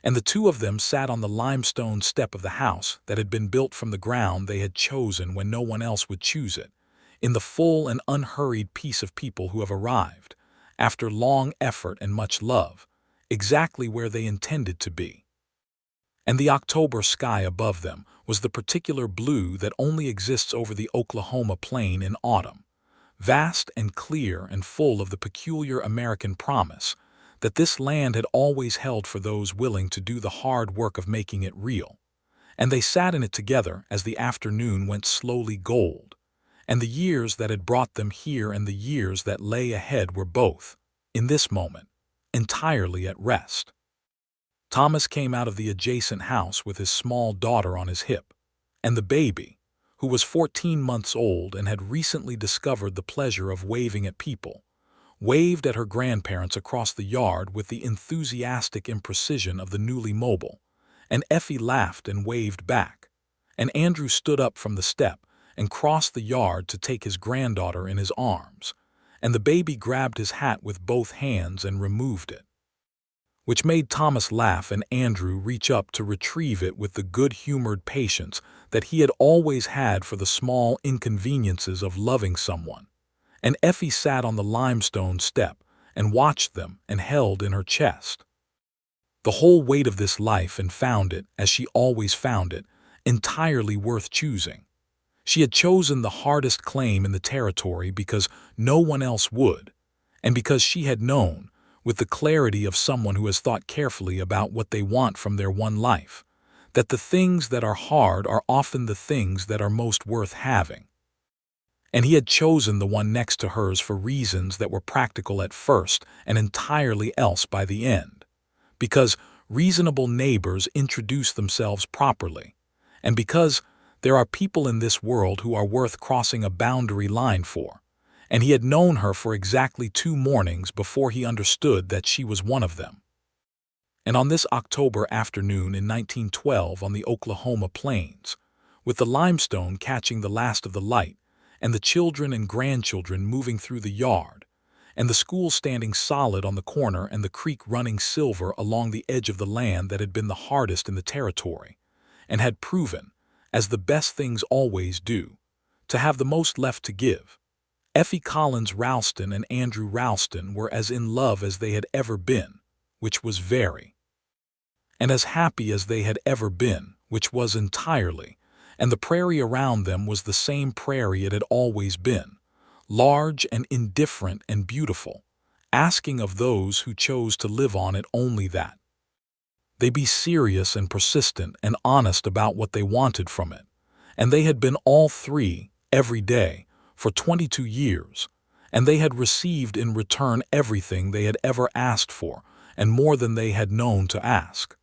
and the two of them sat on the limestone step of the house that had been built from the ground they had chosen when no one else would choose it, in the full and unhurried peace of people who have arrived, after long effort and much love, exactly where they intended to be. And the October sky above them was the particular blue that only exists over the Oklahoma plain in autumn, vast and clear and full of the peculiar American promise that this land had always held for those willing to do the hard work of making it real. And they sat in it together as the afternoon went slowly gold, and the years that had brought them here and the years that lay ahead were both, in this moment, entirely at rest. Thomas came out of the adjacent house with his small daughter on his hip, and the baby, who was 14 months old and had recently discovered the pleasure of waving at people, waved at her grandparents across the yard with the enthusiastic imprecision of the newly mobile, and Effie laughed and waved back, and Andrew stood up from the step and crossed the yard to take his granddaughter in his arms, and the baby grabbed his hat with both hands and removed it, which made Thomas laugh and Andrew reach up to retrieve it with the good-humored patience that he had always had for the small inconveniences of loving someone. And Effie sat on the limestone step and watched them and held in her chest the whole weight of this life and found it, as she always found it, entirely worth choosing. She had chosen the hardest claim in the territory because no one else would, and because she had known, with the clarity of someone who has thought carefully about what they want from their one life, that the things that are hard are often the things that are most worth having. And he had chosen the one next to hers for reasons that were practical at first and entirely else by the end, because reasonable neighbors introduce themselves properly, and because there are people in this world who are worth crossing a boundary line for, and he had known her for exactly 2 mornings before he understood that she was one of them. And on this October afternoon in 1912 on the Oklahoma plains, with the limestone catching the last of the light, and the children and grandchildren moving through the yard, and the school standing solid on the corner and the creek running silver along the edge of the land that had been the hardest in the territory, and had proven, as the best things always do, to have the most left to give, Effie Collins Ralston and Andrew Ralston were as in love as they had ever been, which was very, and as happy as they had ever been, which was entirely, and the prairie around them was the same prairie it had always been, large and indifferent and beautiful, asking of those who chose to live on it only that they be serious and persistent and honest about what they wanted from it. And they had been all three, every day, for 22 years, and they had received in return everything they had ever asked for, and more than they had known to ask.